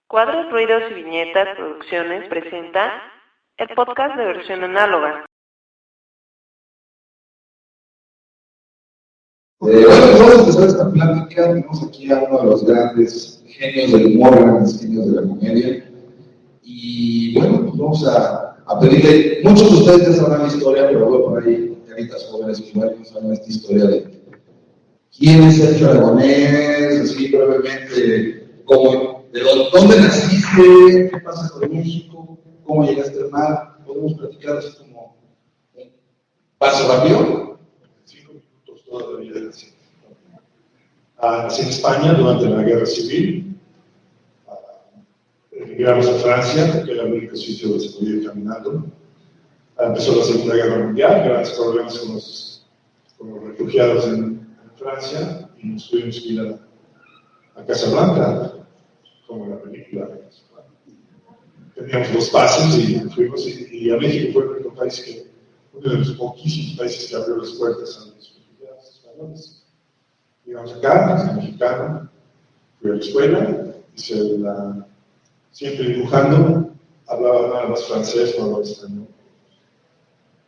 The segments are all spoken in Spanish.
Cuadros, Ruidos y Viñetas Producciones presenta el podcast de versión análoga. Bueno, vamos a empezar esta plática. Tenemos aquí a uno de los grandes genios del humor, grandes genios de la comedia. Y bueno, pues vamos a pedirle. Muchos de ustedes ya sabrán la historia, pero veo por ahí caritas jóvenes que igual no saben esta historia de quién es Sergio Aragonés, así brevemente, dónde naciste, qué pasa con México, cómo llegaste al mar. Podemos platicar así como un paso rápido. 5 minutos todavía. Nací en España durante la Guerra Civil. Emigramos a Francia, que era el único sitio donde se podía ir caminando. Empezó la Segunda Guerra Mundial, grandes problemas con los refugiados en Francia, y nos tuvimos que ir a Casablanca, como en la película. Teníamos 2 pases y fuimos, y a México fue el único país uno de los poquísimos países que abrió las puertas a los refugiados españoles. Llegamos acá, soy mexicano, fui a la escuela, siempre dibujando, hablaba nada más francés o hablaba español.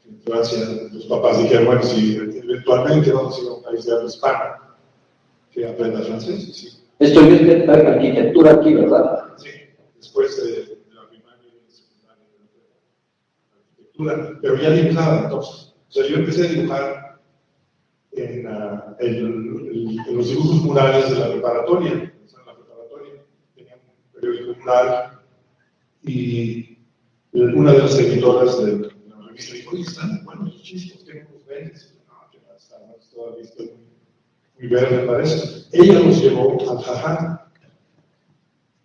En Francia, los papás dijeron, bueno, si eventualmente vamos a ir a un país de habla hispana, que aprenda francés, sí. Estudié arquitectura aquí, ¿verdad? Sí, después de la primaria y la secundaria de arquitectura, pero ya dibujaba entonces. O sea, yo empecé a dibujar en los dibujos murales de la preparatoria. O sea, en la preparatoria tenía un periódico mural y una de las editoras de la revista dijo, oye, están buenos los chistes, tenemos verdes. No, que estamos todavía muy verde para eso. Ella nos llevó al Jajá.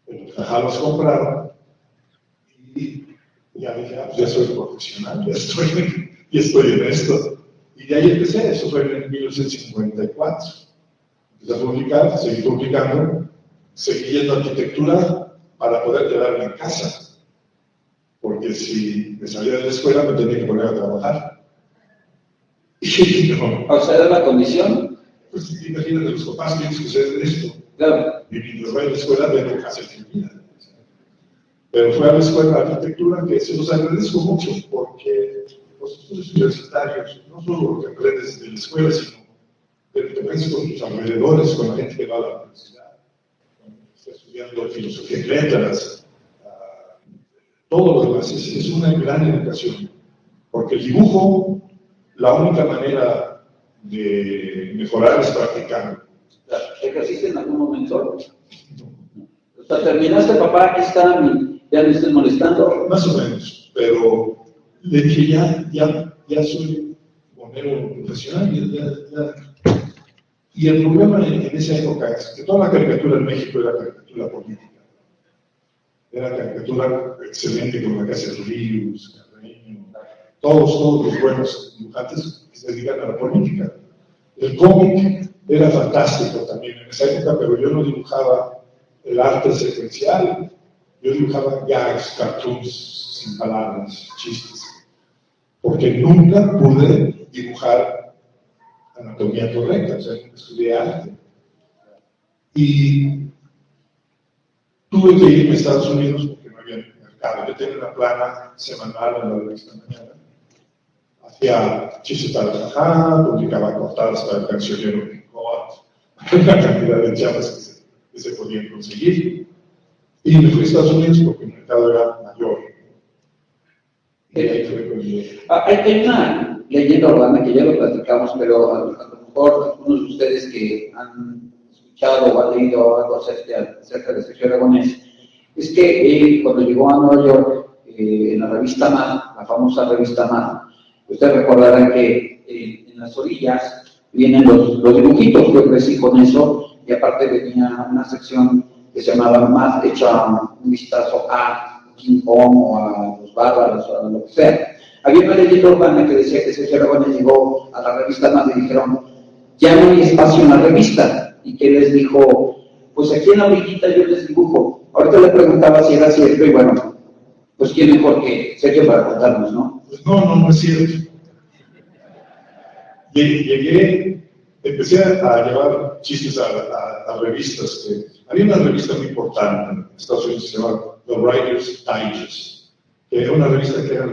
En el Jajá los compraron y ya dije, pues ya soy profesional, ya estoy en esto. Y de ahí empecé, eso fue en 1954. Empecé a publicar, seguí publicando, seguí yendo a arquitectura para poder quedarme en casa. Porque si me salía de la escuela me tenía que poner a trabajar. Y no. O sea, era la condición. Pues imagínate, los papás tienen que hacer esto. Claro. Y mientras va a la escuela, vende casa y vida. Pero fue a la escuela de arquitectura que se los agradezco mucho, porque los estudios universitarios, no solo lo que aprendes de la escuela, sino de lo que aprendes con tus alrededores, con la gente que va a la universidad, cuando está estudiando filosofía y letras, todo lo demás es una gran educación. Porque el dibujo, la única manera de mejorar es practicando. ¿Ejerciste en algún momento? O sea, terminaste, papá, aquí está, ya me estoy molestando. Más o menos, pero le dije, ya soy monero profesional. Y el problema en esa época es que toda la caricatura en México era caricatura política. Era caricatura excelente como la Casa de Ríos, Carreño, todos los buenos dibujantes que se dedican a la política. El cómic era fantástico también en esa época, pero yo no dibujaba el arte secuencial, yo dibujaba gags, cartoons, sin palabras, chistes, porque nunca pude dibujar anatomía correcta, o sea, estudié arte. Y tuve que irme a Estados Unidos porque no había mercado. Yo tenía una plana semanal en la revista Mañana. Hacía chistes para el Jajá, publicaba cortadas para el cancionero Picot, una cantidad de chavas que se podían conseguir. Y me fui a Estados Unidos porque el mercado era mayor. Y ahí fue cuando yo... Hay una leyenda urbana que ya lo platicamos, pero a lo mejor algunos de ustedes que han escuchado o han leído algo acerca de Sergio Aragonés, es que cuando llegó a Nueva York, en la revista Mad, la famosa revista Mad, ustedes recordarán que en las orillas vienen los dibujitos. Yo crecí con eso, y aparte venía una sección que se llamaba Mad, hecha un vistazo a King Kong o a los bárbaros o a lo que sea. Había una leyenda urbana que decía que Sergio Aragonés llegó a la revista Mad y dijeron, ya no hay espacio en la revista, y que les dijo, pues aquí en la orillita yo les dibujo. Ahorita le preguntaba si era cierto, y bueno, pues quién mejor que Sergio para contarnos, ¿no? Pues no es cierto. Llegué empecé a llevar chistes a revistas. Había una revista muy importante en Estados Unidos que se llama The Writer's Digest, que era una revista que era el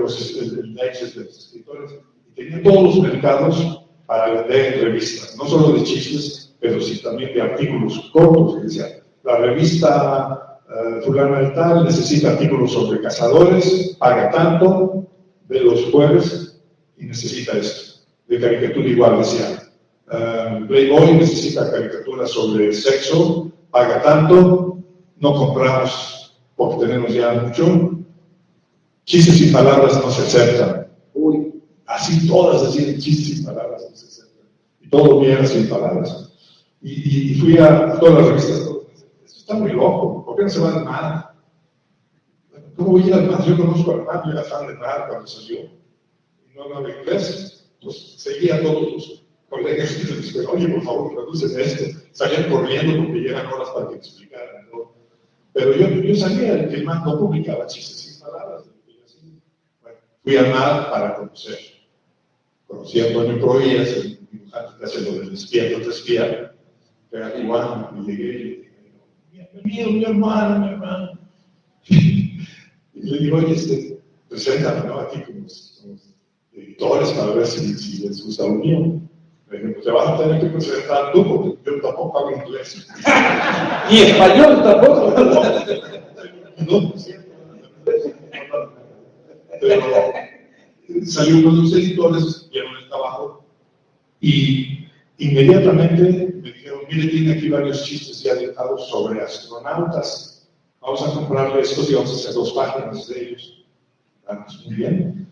digest de los escritores, y tenía todos los mercados para vender revistas, no solo de chistes, pero sí también de artículos cortos, que decía, la revista fulana de tal necesita artículos sobre cazadores, paga tanto, de los jueves, y necesita esto. De caricatura igual, decía, Playboy necesita caricaturas sobre sexo, paga tanto, no compramos porque tenemos ya mucho, chistes sin palabras no se aceptan. Uy, así todas decían chistes sin palabras no se aceptan. Y todo bien sin palabras. Y fui a todas las revistas. Esto está muy loco, ¿por qué no se va al mar? ¿Cómo voy a ir al mar? Yo conozco al mar, yo era fan del mar cuando salió. Y no hablaba inglés, pues seguía a todos los colegas y les dije, oye, por favor, traducen esto. Salían corriendo porque llegan horas para que explicaran, ¿no? Pero yo sabía que el mar no publicaba chistes sin palabras. Bueno, fui al mar para conocer. Conocí a Antonio Provías, el dibujante que hace lo del despierto, te espía, que era cubano, y llegué y le dije, bienvenido, mi hermano. Y le digo, oye, preséntame, ¿no? Aquí con los editores para ver si les gusta lo mío. Me dijo, pues te vas a tener que presentar tú, porque yo tampoco hablo inglés. Y español tampoco. No, pero salió uno de los editores, vieron el trabajo y inmediatamente me dijeron, mire, tiene aquí varios chistes ya dejados sobre astronautas. Vamos a comprarle estos y vamos a hacer 2 páginas de ellos. Vamos, muy bien.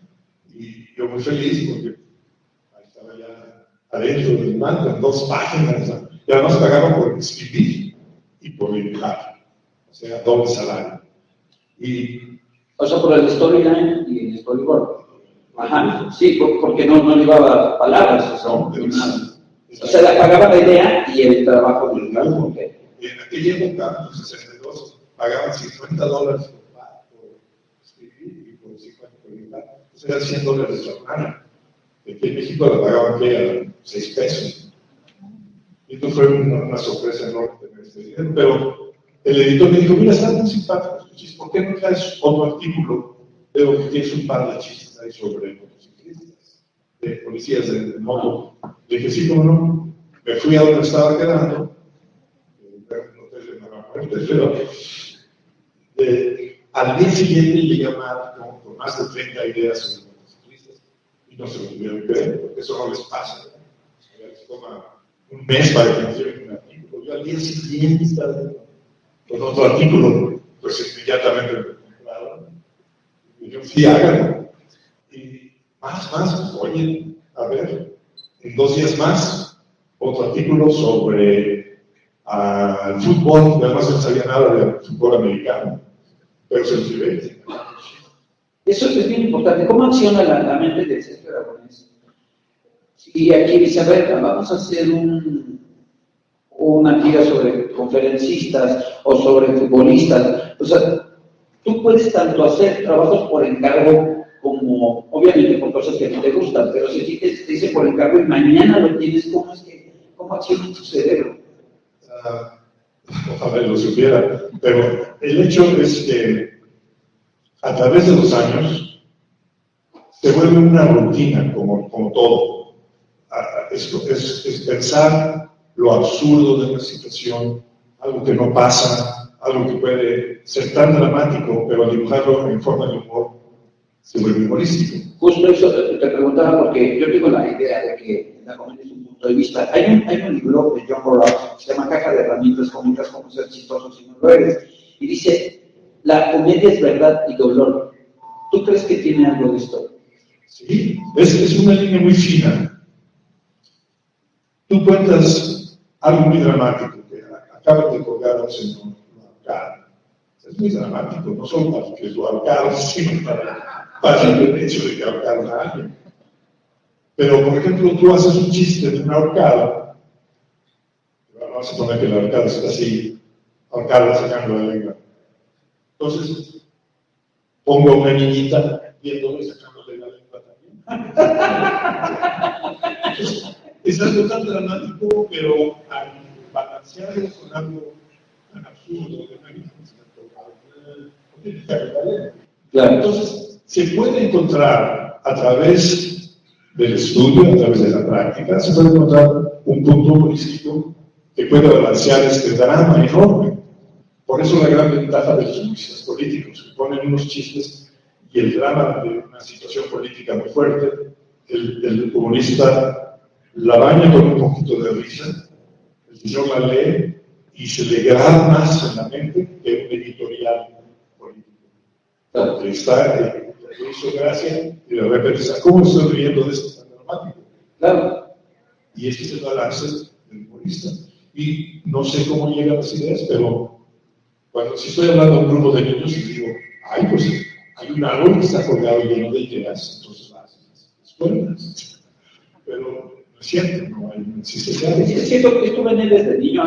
Y yo muy feliz porque ahí estaba ya adentro del manga, 2 páginas. Y además pagaban por escribir y por dibujar. O sea, doble salario. O sea, por el storyline y el storyboard. Ajá, sí, porque no llevaba palabras, o sea, le pagaban la idea y el trabajo del campo. Y en aquella época, en 62, pagaban $50 por escribir y por 50 por dibujar. Entonces eran $100 la semana. Aquí en México la pagaban que a 6 pesos. Y esto fue una sorpresa enorme tener este dinero, pero el editor me dijo, mira, están muy simpáticos tus chistes, ¿por qué no traes otro artículo? Veo que tienes un par de chistes ahí sobre motociclistas, de policías de moto. Le dije, sí, cómo no. Me fui a donde estaba quedando, en un hotel de Nueva Muerte, pero al día siguiente llegué a Mar con más de 30 ideas sobre motociclistas y no se lo tuvieron que creer, porque eso no les pasa. Les toma un mes para que nos lleven un artículo. Yo al día siguiente estaba con otro artículo, pues inmediatamente me compraron. Y yo, sí, háganlo. Y más, oye, a ver, en 2 días más, otro artículo sobre el fútbol, que además no sabía nada del fútbol americano, pero se lo llevé. Eso es bien importante. ¿Cómo acciona la mente del Sergio Aragonés? Y aquí dice, a ver, vamos a hacer una tira sobre conferencistas o sobre futbolistas. O sea, tú puedes tanto hacer trabajos por encargo como, obviamente, por cosas que no te gustan, pero si te dice por encargo y mañana lo tienes, ¿cómo acciona tu cerebro? Ojalá lo supiera, pero el hecho es que a través de los años se vuelve una rutina, como todo. Es pensar lo absurdo de una situación, algo que no pasa, algo que puede ser tan dramático, pero al dibujarlo en forma de humor se vuelve humorístico. Justo eso te preguntaba porque yo tengo la idea de que la comedia es un punto de vista. Hay un libro de John Burroughs que se llama Caja de herramientas cómicas, cómo ser chistoso si no lo eres. Y dice, la comedia es verdad y dolor. ¿Tú crees que tiene algo de esto? Sí, es una línea muy fina. Tú cuentas algo muy dramático, que acabas de colgar a un señor, lo ahorcaron. Es muy dramático, no solo para que lo ahorcaron, sino para el hecho de que ahorcaron a alguien. Pero, por ejemplo, tú haces un chiste de una ahorcada, vamos a suponer que la ahorcada está así, ahorcada sacando la lengua. Entonces, pongo a una niñita viéndolo y sacándole la lengua también. Entonces, Es algo tan dramático, pero al balancearlo con algo tan absurdo, de una Claro. Entonces, se puede encontrar a través del estudio, a través de la práctica, se puede encontrar un punto humorístico que puede balancear este drama enorme. Por eso la gran ventaja de los humoristas políticos, que ponen unos chistes y el drama de una situación política muy fuerte, el humorista la baña con un poquito de risa, el señor la lee y se le graba más en la mente que un editorial político. Porque está, le hizo gracia y de repente dice, ¿cómo estoy riendo de esto tan dramático? Claro. Y este es el balance del humorista. Y no sé cómo llegan las ideas, pero cuando si estoy hablando a un grupo de niños y digo, ay, pues hay un árbol que está colgado lleno de ideas, entonces las escuelas. Pero no es cierto, no existe ese árbol. Es cierto que esto viene desde niño.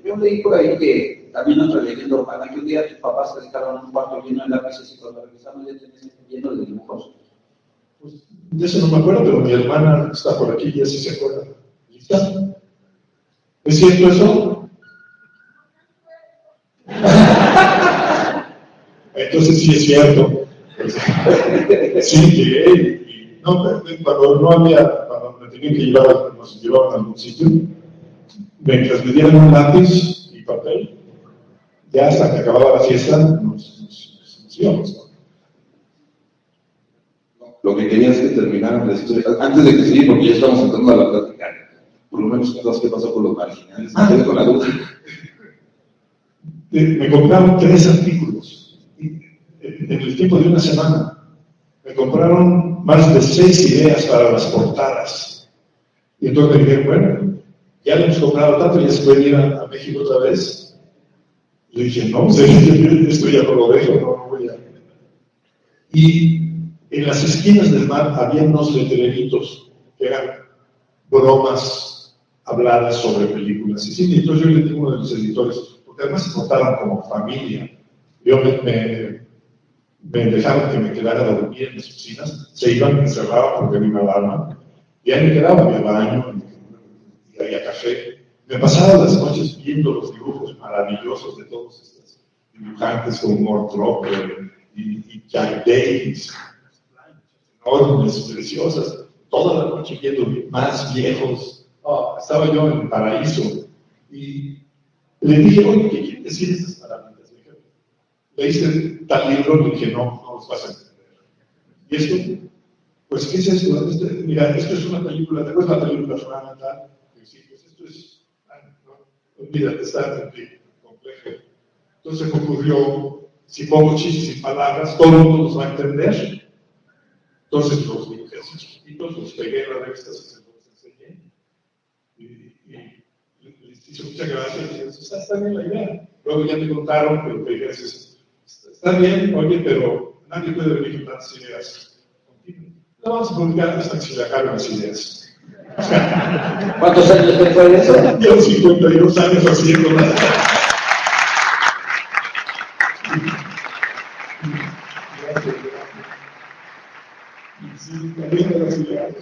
Yo leí por ahí que también otra leyenda urbana, que un día tus papás te dejaron un cuarto lleno de lápices y cuando regresamos ya tenías lleno de dibujos. Pues, de eso no me acuerdo, pero mi hermana está por aquí y así se acuerda. ¿Lista? ¿Es cierto eso? Entonces sí es cierto. Sí, llegué y no, cuando no había, cuando me tenían que llevar, nos llevaban a algún sitio, mientras me dieran un lápiz y papel, ya hasta que acababa la fiesta nos íbamos. Lo que quería es que terminaran la historia, antes de que siga, porque ya estamos entrando a la plática, por lo menos cosas que pasó con los marginales, me con la duda. Me compraron 3 artículos en el tiempo de una semana. Me compraron más de 6 ideas para las portadas. Y entonces me dijeron, bueno, ya le hemos comprado tanto, ya se puede ir a México otra vez. Y le dije, no, esto ya no lo dejo, no voy a. Y en las esquinas del mar había unos letreritos que eran bromas habladas sobre películas. Y sí, entonces yo le digo a uno de los editores, porque además se portaban como familia. Yo me dejaron que me quedara a dormir en las oficinas, se iban, me encerraban porque había una alarma, y ahí me quedaba, me baño, y había café. Me pasaba las noches viendo los dibujos maravillosos de todos estos dibujantes como Mort Dropper y Jack Davis, enormes, preciosas, toda la noche viendo más viejos. Estaba yo en el paraíso y le dije, oye, ¿qué quiere decir estas maravillas? ¿Leíste tal libro? Le dije, no los vas a entender. ¿Y esto? Pues, ¿qué es esto? Mira, esto es una película, ¿te acuerdas la película Fundamental? Sí, pues esto es, no, olvídate, está complejo. Entonces me ocurrió, si pongo chistes y palabras, todo el mundo los va a entender. Entonces los dibujé así chiquititos, los pegué en las revistas y se los enseñé. Y les hice muchas gracias. Y dije, está bien la idea. Luego ya me contaron que lo que dije es, está bien, oye, pero nadie puede venir con tantas ideas. No vamos a publicar hasta que se le acaben las ideas. ¿Cuántos años después de eso? Llevo 52 años haciendo nada. Sí, también las ideas,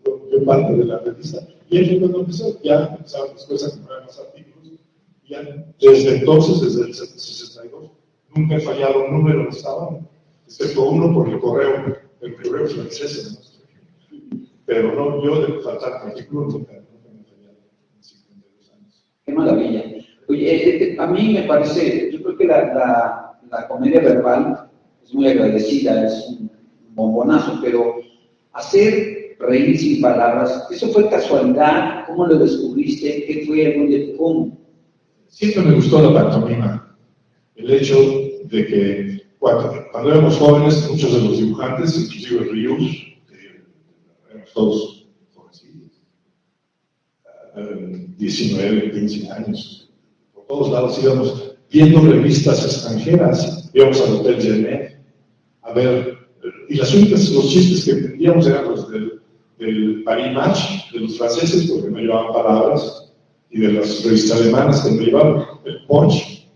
yo parte de la revista. Y él cuando empezó, ya empezaron después a comprar más artículos. Ya desde entonces, desde el 62, nunca he fallado un número de estaban, excepto uno por el correo francés, ¿no? Pero no, yo de faltar artículos nunca me he fallado en 52 años. Qué maravilla. Oye, a mí me parece, yo creo que la comedia verbal es muy agradecida, es un bombonazo, pero hacer reír sin palabras, ¿eso fue casualidad? ¿Cómo lo descubriste? ¿Qué fue algún día? ¿Cómo? Siempre me gustó la pantomima. El hecho de que cuando éramos jóvenes, muchos de los dibujantes, inclusive Rius, éramos todos jovencillos, 19, 15 años, por todos lados íbamos viendo revistas extranjeras, íbamos al Hotel Genet a ver, y los chistes que entendíamos eran los del Paris Match, de los franceses, porque no llevaban palabras, y de las revistas alemanas que no llevaban el Punch,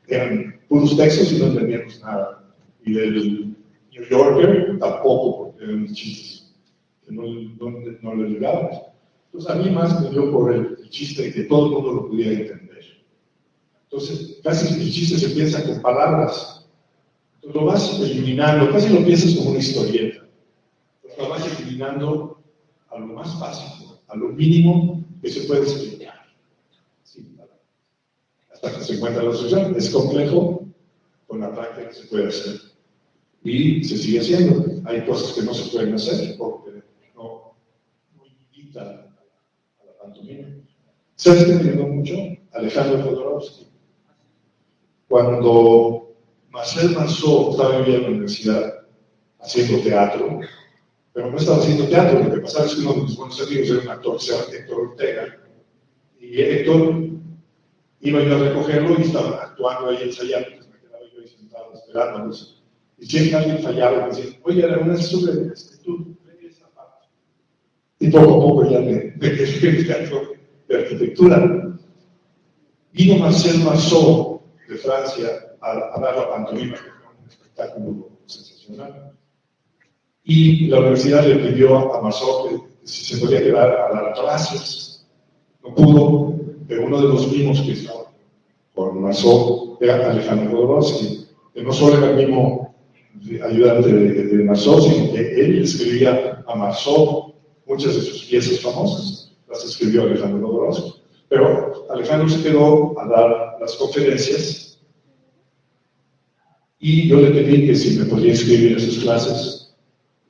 eran puros textos y no entendíamos nada. Y del New Yorker tampoco, porque eran chistes que no le llegábamos. Entonces, a mí más me dio por el chiste de que todo el mundo lo pudiera entender. Entonces, casi el chiste se piensa con palabras. Entonces, lo vas eliminando, casi lo piensas como una historieta. Entonces, lo vas eliminando a lo más básico, a lo mínimo que se puede explicar. Sí, hasta que se encuentra la solución. Es complejo, con la práctica se puede hacer. Y se sigue haciendo. Hay cosas que no se pueden hacer porque no invita a la pantomima. ¿Sabes qué me ayudó mucho? Alejandro Jodorowsky. Cuando Marcel Marceau estaba en la universidad haciendo teatro, pero no estaba haciendo teatro, lo que pasaba es que uno de mis buenos amigos era un actor que se llama Héctor Ortega, y Héctor iba yo a recogerlo y estaba actuando ahí ensayando, entonces me quedaba yo ahí sentado esperándolos. Y siempre alguien fallaba y me decía, oye, era una sobre tú lee esa parte. Y poco a poco ya me quedé en teatro de arquitectura. Vino Marcel Marceau de Francia a dar la pantomima, que fue un espectáculo sensacional. Y la universidad le pidió a Marceau que si se podía quedar a dar clases. No pudo, pero uno de los mismos que estaba con Marceau era Alejandro Jodorowsky, que no solo era el mismo ayudante de Marceau, sino que él escribía a Marceau muchas de sus piezas famosas, las escribió Alejandro Jodorowsky. Pero Alejandro se quedó a dar las conferencias y yo le pedí que si me podía inscribir en sus clases,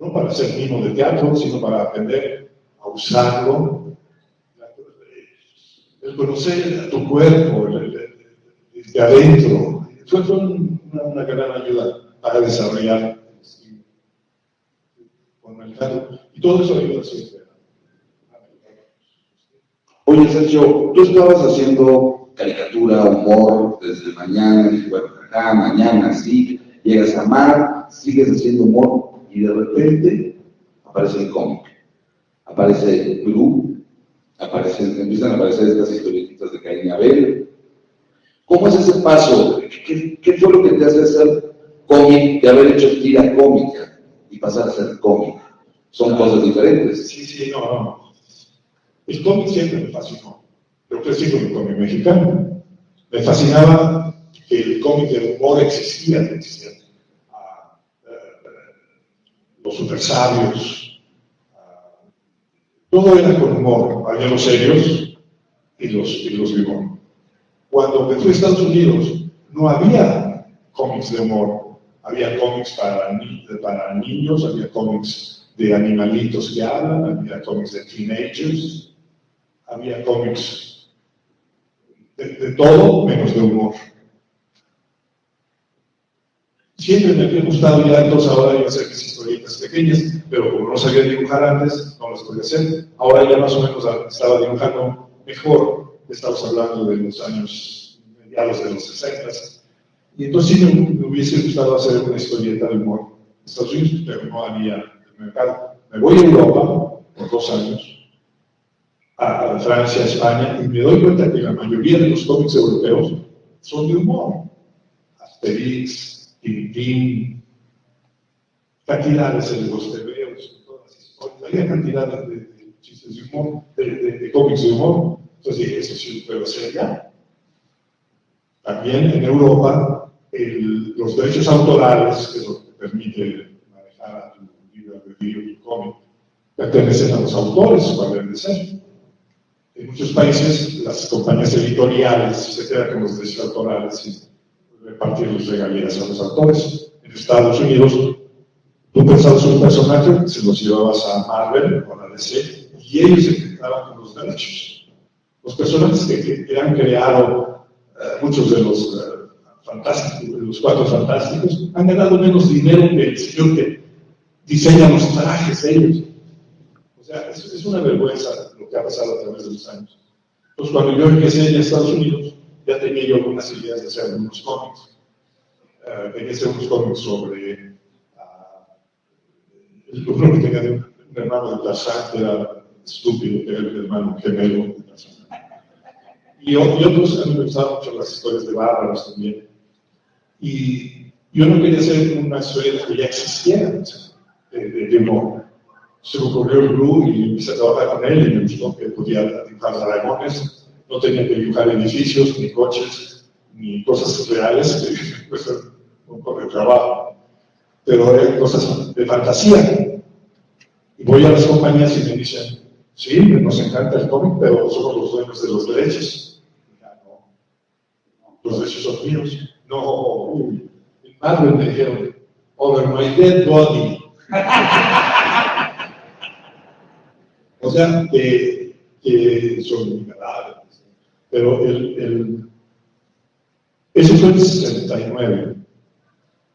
no para ser mimo de teatro, sino para aprender a usarlo, el conocer a tu cuerpo, de adentro. Fue una gran ayuda para desarrollar con Alejandro. Y todo eso ayuda siempre. Oye, Sergio, tú estabas haciendo caricatura, humor, desde mañana, y bueno, acá, mañana, sí, llegas a Mar, sigues haciendo humor, y de repente aparece el cómic, aparece Perú, empiezan a aparecer estas historietitas de Caín y Abel. ¿Cómo es ese paso? ¿Qué fue lo que te hace hacer cómic, de haber hecho tira cómica y pasar a ser cómic? Son cosas diferentes. Sí, no. El cómic siempre me fascinó. Yo crecí con el cómic mexicano. Me fascinaba que el cómic de humor existía. Los super sabios. Todo era con humor. Había los serios y los de humor. Cuando me fui a Estados Unidos, no había cómics de humor. Había cómics para niños, había cómics de animalitos que hablan, había cómics de teenagers, había cómics de todo menos de humor. Siempre me había gustado ya, entonces ahora iba a hacer mis historietas pequeñas, pero como no sabía dibujar antes, no las podía hacer. Ahora ya más o menos estaba dibujando mejor. Estamos hablando de los años mediados de los 60. Y entonces sí me hubiese gustado hacer una historieta de humor en Estados Unidos, pero no había mercado. Me voy a Europa por 2 años, a Francia, a España, y me doy cuenta que la mayoría de los cómics europeos son de humor. Asterix, Tintín, cantidades de los tebeos, todas las historias. Había cantidades de chistes de humor, de cómics de humor. Entonces dije, eso sí lo puedo hacer ya. También en Europa, los derechos autorales, que es lo que permite manejar a tu libro de video y cómic, pertenecen a los autores, cuando deben de ser. En muchos países, las compañías editoriales se quedan con los derechos autorales y repartir las regalías a los autores. En Estados Unidos, tú pensabas un personaje, se los llevabas a Marvel o a la DC, y ellos se quedaban con los derechos. Los personajes que han creado muchos de los fantásticos, de los Cuatro Fantásticos, han ganado menos dinero que el señor que diseña los trajes de ellos. O sea, es una vergüenza lo que ha pasado a través de los años. Entonces, cuando yo empecé en Estados Unidos, ya tenía yo algunas ideas de hacer algunos cómics. Quería hacer unos cómics sobre uno que tenía un hermano de Tarzán, que era estúpido, que era el hermano gemelo de Tarzán. Y otros, a mí me gustaban mucho las historias de bárbaros también. Y yo no quería hacer una historia que ya existiera, o sea, de humor. se me ocurrió el Blue y empecé a trabajar con él y me gustó que podía dibujar dragones, no tenía que dibujar edificios, ni coches, ni cosas reales, que pues, un poco de trabajo, pero eran cosas de fantasía. Y voy a las compañías y me dicen, sí, nos encanta el cómic, pero somos los dueños de los derechos. Ya no, los derechos son míos. No, en Marvel me dijeron, over my dead body. O sea, que son innumerables. Pero eso fue en el 69,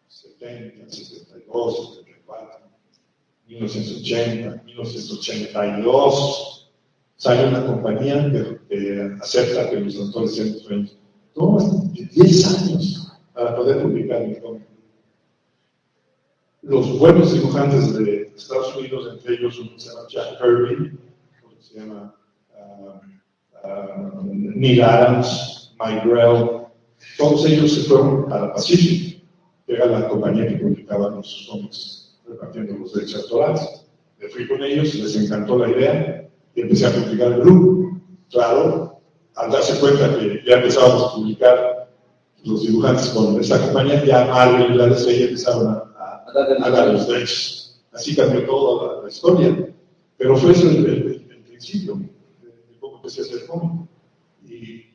70, 72, 74, 1980, 1982. Sale una compañía que acepta que los autores sean dueños. Toma 10 años para poder publicar el cómic. Los buenos dibujantes de Estados Unidos, entre ellos uno se llama Jack Kirby, otro se llama Neil Adams, Mike Grell, todos ellos se fueron a la Pacific, que era la compañía que publicaba nuestros cómics, repartiendo los derechos autorales. Me fui con ellos, les encantó la idea y empecé a publicar el Blue. Claro, al darse cuenta que ya empezábamos a publicar los dibujantes con esta compañía, ya Marvel y la DC ya empezaron a dar los derechos. Así cambió toda la historia. Pero fue eso el principio de cómo empecé a hacer cómic. Y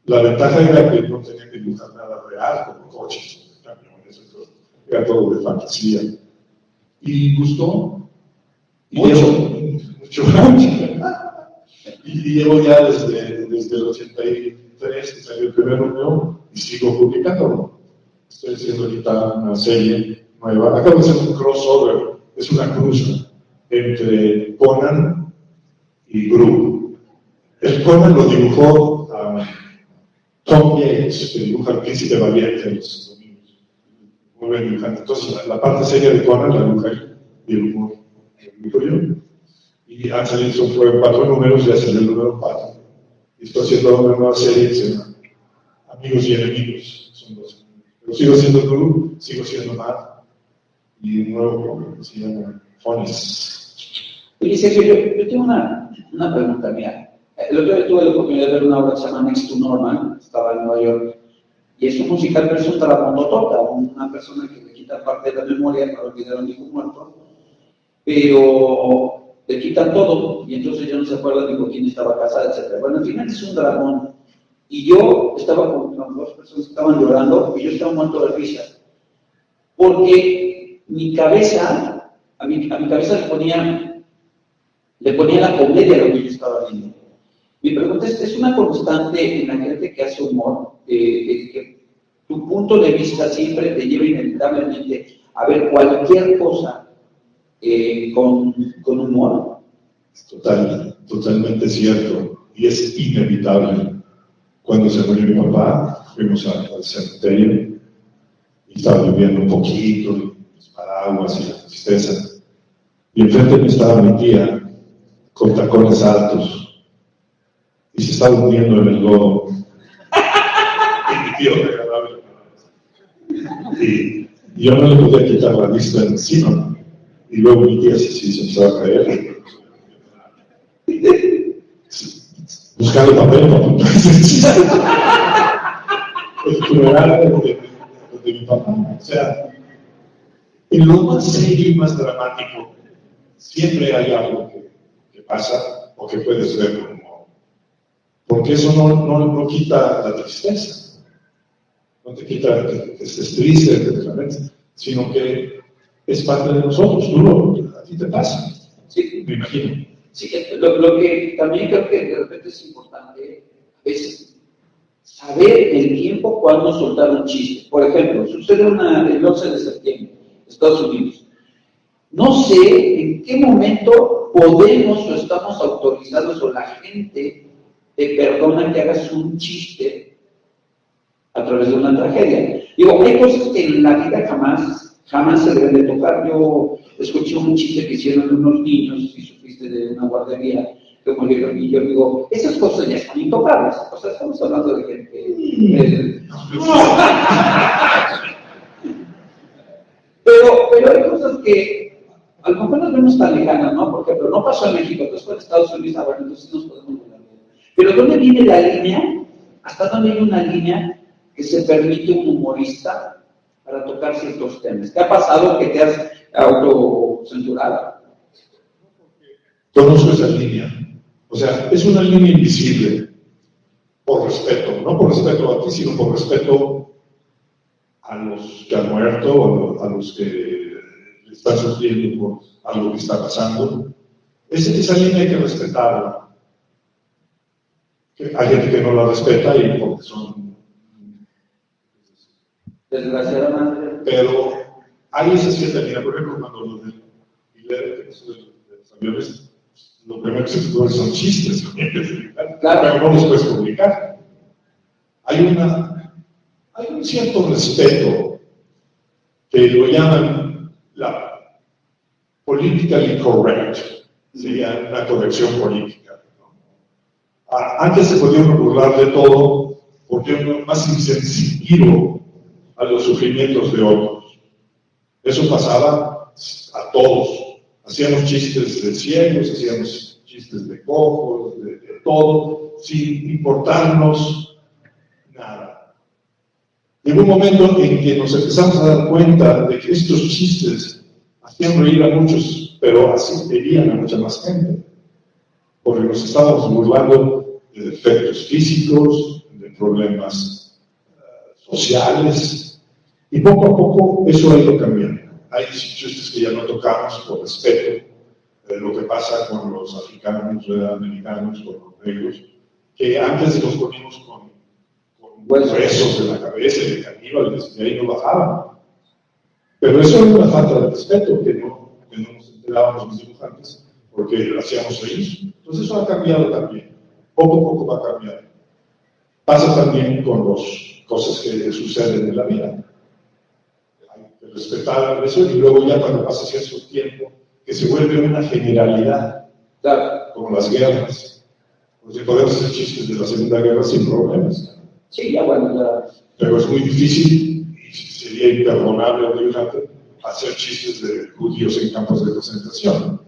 la ventaja era que no tenía que dibujar nada real, como coches, camiones, era todo de fantasía. Y gustó. Y mucho. Y llevo ya desde el 83, que salió el primer número, y sigo publicándolo. Estoy haciendo ahorita una serie nueva. Acabo de hacer un crossover, es una cruz entre Conan y Gru. El Conan lo dibujó Tom Yates, que dibuja al Príncipe Valiente en los domingos. Muy buen dibujante. Entonces, la parte seria de Conan la dibuja él, dibujo yo. Y han salido, fueron 4 números, ya salió el número 4. Y estoy haciendo una nueva serie que se llama Amigos y Enemigos. Son 2. Pero sigo siendo Gru, sigo siendo Matt. Y un nuevo que se llama Fonis. Oye, Sergio, yo tengo una pregunta mía. El otro día tuve la oportunidad de ver una obra que se llama Next to Normal, estaba en Nueva York, y es un musical, pero es un dramaturgo, una persona que le quita parte de la memoria para olvidar a un hijo muerto, pero le quitan todo, y entonces ya no se acuerda ni con quién estaba casada, etc. Bueno, al final es un dragón, y yo estaba con 2 personas que estaban llorando, y yo estaba muerto de risa, porque mi cabeza, a mi cabeza le ponía la comedia a lo que yo estaba viendo. Mi pregunta es una constante en la gente que hace humor, que tu punto de vista siempre te lleva inevitablemente a ver cualquier cosa con humor. Totalmente cierto, y es inevitable. Cuando se murió mi papá, fuimos al cementerio y estaba lloviendo un poquito, los paraguas y la tristeza. Y enfrente de mí estaba mi tía, con tacones altos, y se estaba hundiendo en el lodo. Y mi tío me agarraba la cabeza. Y yo no le podía quitar la vista encima. Y luego mi tía se empezó a caer. Buscando papel para apuntar ese chiste. El funeral de mi papá. O sea, en lo más serio y más dramático, siempre hay algo que pasa o que puedes ver como humor. Porque eso no quita la tristeza. No te quita que estés triste, sino que es parte de nosotros. A ti te pasa. Sí, me imagino. Sí, lo que también creo que de repente es importante es saber el tiempo cuando soltar un chiste. Por ejemplo, sucede el 11 de septiembre, Estados Unidos. No sé en qué momento podemos o estamos autorizados o la gente te perdona que hagas un chiste a través de una tragedia. Digo, hay cosas que en la vida jamás se deben de tocar. Yo escuché un chiste que hicieron unos niños, si supiste, de una guardería, que murieron, y yo digo, esas cosas ya están intocables. O sea, estamos hablando de gente... pero hay cosas que a lo mejor nos vemos tan lejanas, ¿no? Por ejemplo, no pasó en México, entonces fue en Estados Unidos, bueno, entonces nos podemos ver. Pero ¿dónde viene la línea? ¿Hasta dónde hay una línea que se permite un humorista para tocar ciertos temas? ¿Te ha pasado que te has autocensurado? Conozco esa línea. O sea, es una línea invisible, por respeto, no por respeto a ti, sino por respeto a los que han muerto, a los que están sufriendo por algo que está pasando. Esa línea hay que respetarla. Hay gente que no la respeta y porque son... Desgraciadamente. Pero hay esa cierta línea, por ejemplo, cuando los de los aviones, lo primero que se puede son chistes, claro, pero no los puedes publicar. Hay un cierto respeto que lo llaman la politically correct, sería una corrección política. ¿No? Antes se podía uno burlar de todo porque uno más insensitivo a los sufrimientos de otros. Eso pasaba a todos. Hacíamos chistes de ciegos, hacíamos chistes de cojos, de todo, sin importarnos nada. Llegó un momento en que nos empezamos a dar cuenta de que estos chistes hacían reír a muchos, pero así herían a mucha más gente. Porque nos estábamos burlando de defectos físicos, de problemas sociales, y poco a poco eso ha ido cambiando. Hay chistes que ya no tocamos por respeto de lo que pasa con los africanos, americanos, con los negros, que antes los poníamos con huesos en la cabeza y de caníbales, y ahí no bajaban. Pero eso es una falta de respeto que no nos enterábamos los dibujantes, porque lo hacíamos ellos. Entonces eso ha cambiado también. Poco a poco va a cambiar. Pasa también con las cosas que suceden en la vida. Respetar eso y luego ya cuando pasa cierto tiempo que se vuelve una generalidad, como las guerras. Porque podemos hacer chistes de la Segunda Guerra sin problemas. Sí, ya bueno, ya. Pero es muy difícil y sería imperdonable o dibujante hacer chistes de judíos en campos de concentración.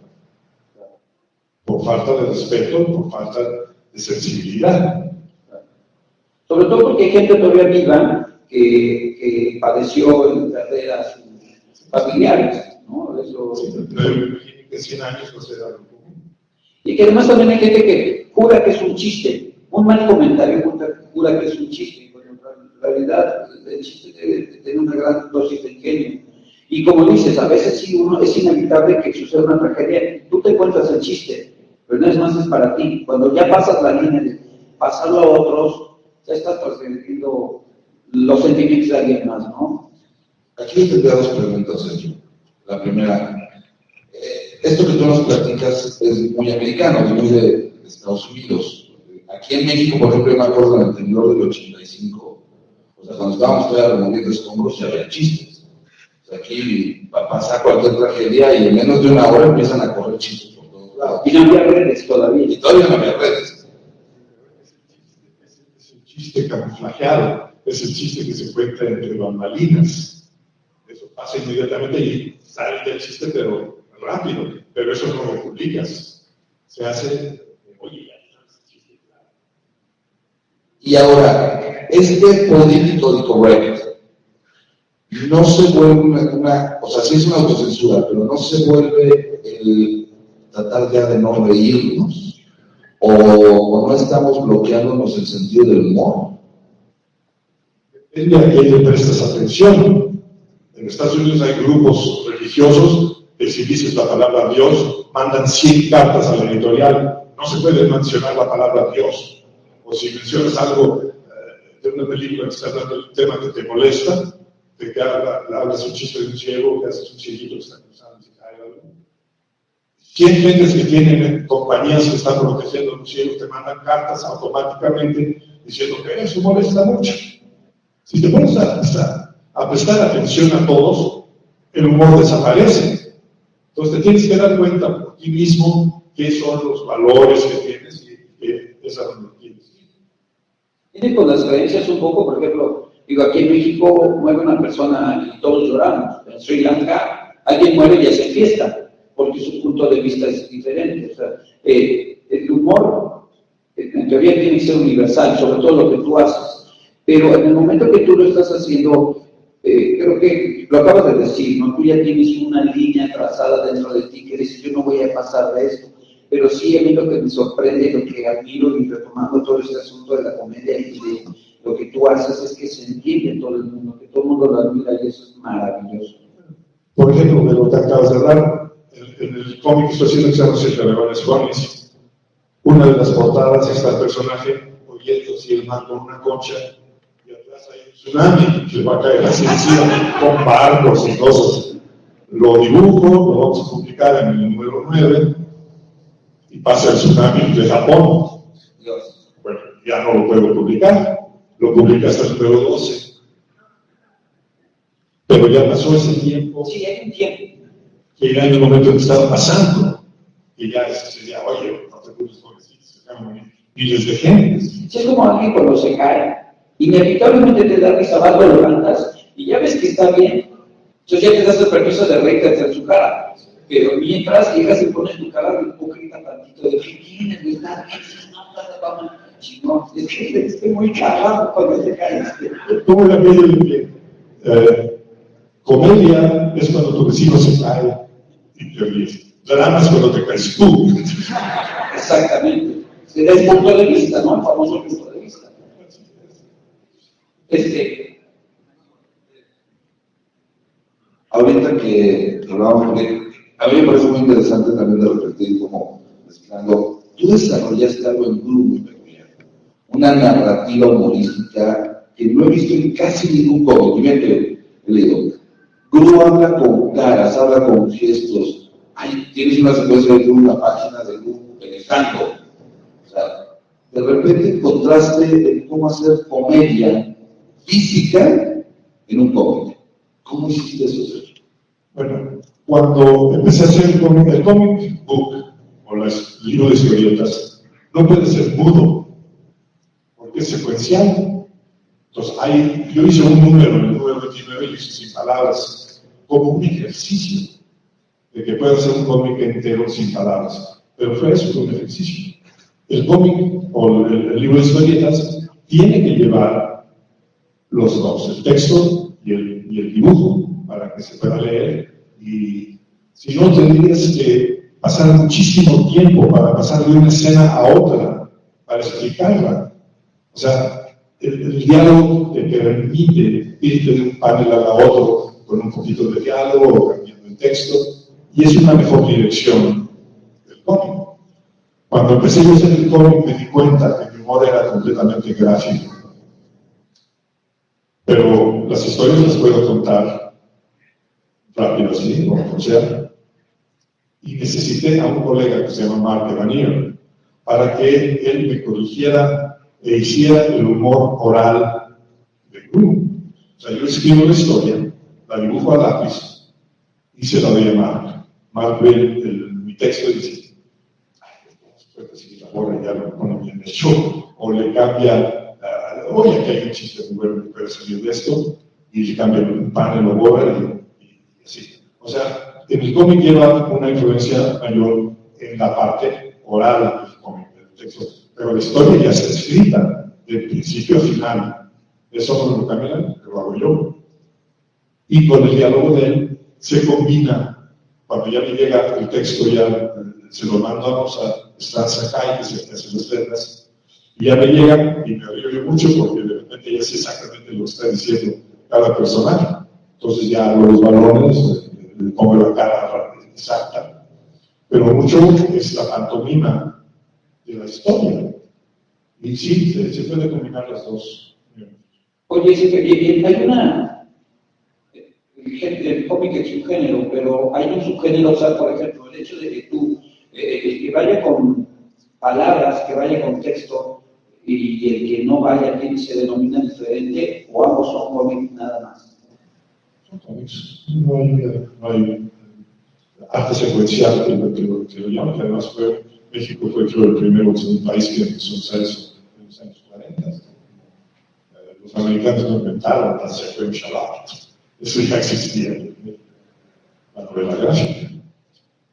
Por falta de respeto, por falta de sensibilidad. Sobre todo porque hay gente todavía viva que padeció en perder a sus familiares, ¿no? Eso, sí, pero me imagino que 100 años no será lo común. Y que además también hay gente que jura que es un chiste, un mal comentario jura que es un chiste, y bueno, en realidad el chiste debe tener una gran dosis de ingenio. Y como dices, a veces sí es inevitable que suceda una tragedia, tú te cuentas el chiste, pero no es más, es para ti. Cuando ya pasas la línea de pasarlo a otros, ya estás transmitiendo los sentimientos de alguien más, ¿no? Aquí tendría dos preguntas, Sergio. La primera, esto que tú nos platicas es muy americano, muy de Estados Unidos. Aquí en México, por ejemplo, yo me acuerdo del temblor del 85, o sea, cuando estábamos todavía removiendo escombros, ya había chistes. O sea, aquí pasa cualquier tragedia y en menos de una hora empiezan a correr chistes por todos lados. Y no había redes todavía. Y todavía no había redes. Es un chiste camuflajeado. Es el chiste que se encuentra entre bambalinas. Eso pasa inmediatamente y sale del chiste, pero rápido. Pero eso no lo publicas. Se hace, oye, ya no es chiste. Y ahora, este político correct no se vuelve o sea, sí es una autocensura, pero no se vuelve el tratar ya de no reírnos, o no estamos bloqueándonos el sentido del humor. Depende a quién le prestas atención. En Estados Unidos hay grupos religiosos que si dices la palabra Dios, mandan 100 cartas a la editorial. No se puede mencionar la palabra Dios. O si mencionas algo de una película que está hablando del tema que te molesta, de que hablas un chiste de un ciego, que haces un cieguito que está cruzando y se cae algo. 100 gentes que tienen compañías que están protegiendo a los ciegos te mandan cartas automáticamente diciendo que eso molesta mucho. Si te pones a prestar atención a todos, el humor desaparece. Entonces te tienes que dar cuenta por ti mismo qué son los valores que tienes y qué es a donde tienes. Tiene con las creencias un poco, por ejemplo, digo, aquí en México muere una persona y todos lloramos. En Sri Lanka alguien muere y hacen fiesta. porque su punto de vista es diferente. O sea, el humor, en teoría, tiene que ser universal, sobre todo lo que tú haces. Pero en el momento que tú lo estás haciendo, creo que lo acabas de decir, ¿no? Tú ya tienes una línea trazada dentro de ti que dices, yo no voy a pasar de esto. Pero sí, a mí lo que me sorprende, lo que admiro, y retomando todo este asunto de la comedia y de lo que tú haces, es que se entiende en todo el mundo, que todo el mundo lo admira, y eso es maravilloso. Por ejemplo, de lo que acabas de hablar, en el cómic que estoy haciendo, que se llama Siete Dragones Cómics, una de las portadas está el personaje oyéndose el mar con una concha, y atrás hay un tsunami que va a caer así encima, con barcos y cosas. Lo dibujo, lo vamos a publicar en el número 9, y pasa el tsunami de Japón. Bueno, ya no lo puedo publicar, lo publica hasta el número 12. Pero ya pasó ese tiempo. Sí, hay un tiempo. Que ya en el momento en que estaba pasando, que ya sería, oye, no te preocupes, pobrecito, se caen miles de gente. Sí, es como alguien cuando se cae, inevitablemente te da risa, vas, lo levantas, y ya ves que está bien. Entonces ya te das el permiso de reírte en su cara. Pero mientras llegas y pones tu cara de hipócrita tantito, de que tienes, güey, está bien, no, es que estoy muy cagado cuando te caes. ¿Cómo era aquello de que comedia es cuando tu vecino se cae y te ríes? Drama es cuando te caes tú. Exactamente. Desde el punto de vista, ¿no? El famoso punto de vista. Ahorita que hablábamos, porque a mí me parece muy interesante también de repetir como mezclando, tú desarrollaste algo en Gru muy peculiar, una narrativa humorística que no he visto en casi ningún cómic. Y bien que he leído, Gru habla con caras, habla con gestos. Tienes una secuencia de Gru, una página de Gru pensando. O sea, de repente encontraste cómo hacer comedia física en un cómic. ¿Cómo hiciste eso, Sergio? Bueno, cuando empecé a hacer el comic book, o los libros de historietas, no puede ser mudo, porque es secuencial. Entonces, yo hice un número, el número 29, y hice sin palabras, como un ejercicio de que pueda hacer un cómic entero sin palabras. Pero fue eso, fue un ejercicio. El cómic, o el libro de historietas, tiene que llevar los dos, el texto y el dibujo, para que se pueda leer, y si no tendrías que pasar muchísimo tiempo para pasar de una escena a otra, para explicarla. O sea, el diálogo te permite irte de un panel a otro con un poquito de diálogo, cambiando el texto, y es una mejor dirección del cómic. Cuando empecé a hacer el cómic me di cuenta que mi humor era completamente gráfico. Pero las historias las puedo contar rápido, así, como sea. Y necesité a un colega que se llama Mark Evanier para que él me corrigiera e hiciera el humor oral de Gru. O sea, yo escribo la historia, la dibujo a lápiz y se la doy a Mark. Mark ve mi texto y dice, si la borra ya lo pone bien hecho, o le cambia. Oye, aquí hay un chiste muy bueno que puede salir de esto, y le cambia un panel, lo borra y así. O sea, en el cómic lleva una influencia mayor en la parte oral del cómic, del texto, pero la historia ya está escrita, de principio a final. Eso no lo cambia, lo hago yo. Y con el diálogo de él se combina, cuando ya me llega el texto, ya se lo mandamos a Stan Sakai, que es el que hace las letras. Y ya me llegan y me río yo mucho porque de repente ya sé exactamente lo que está diciendo cada personaje. Entonces ya hago los balones, le pongo la cara exacta. Pero mucho es la pantomima de la historia. Y sí, se puede combinar las dos. Oye, hay el cómic es un género, pero hay un subgénero, o sea, por ejemplo, el hecho de que tú, que vaya con palabras, que vaya con texto, y el que no vaya, que se denomina diferente, o ambos son cómics nada más. Son cómics. No hay arte secuencial que lo llaman, que además México fue creo el primero país que empezó a usar eso en los años 40. Los americanos no inventaron la sequential art. Eso ya existía en la novela gráfica.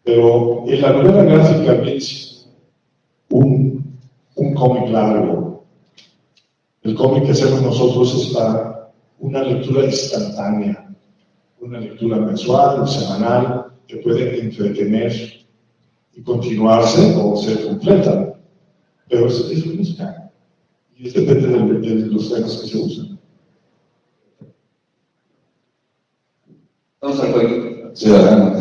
Pero en la novela gráfica ves un cómic largo. El cómic que hacemos nosotros es para una lectura instantánea, una lectura mensual o semanal que puede entretener y continuarse o ser completa. Pero es música. Y depende de los temas que se usan. Vamos al juego. Ciudadano.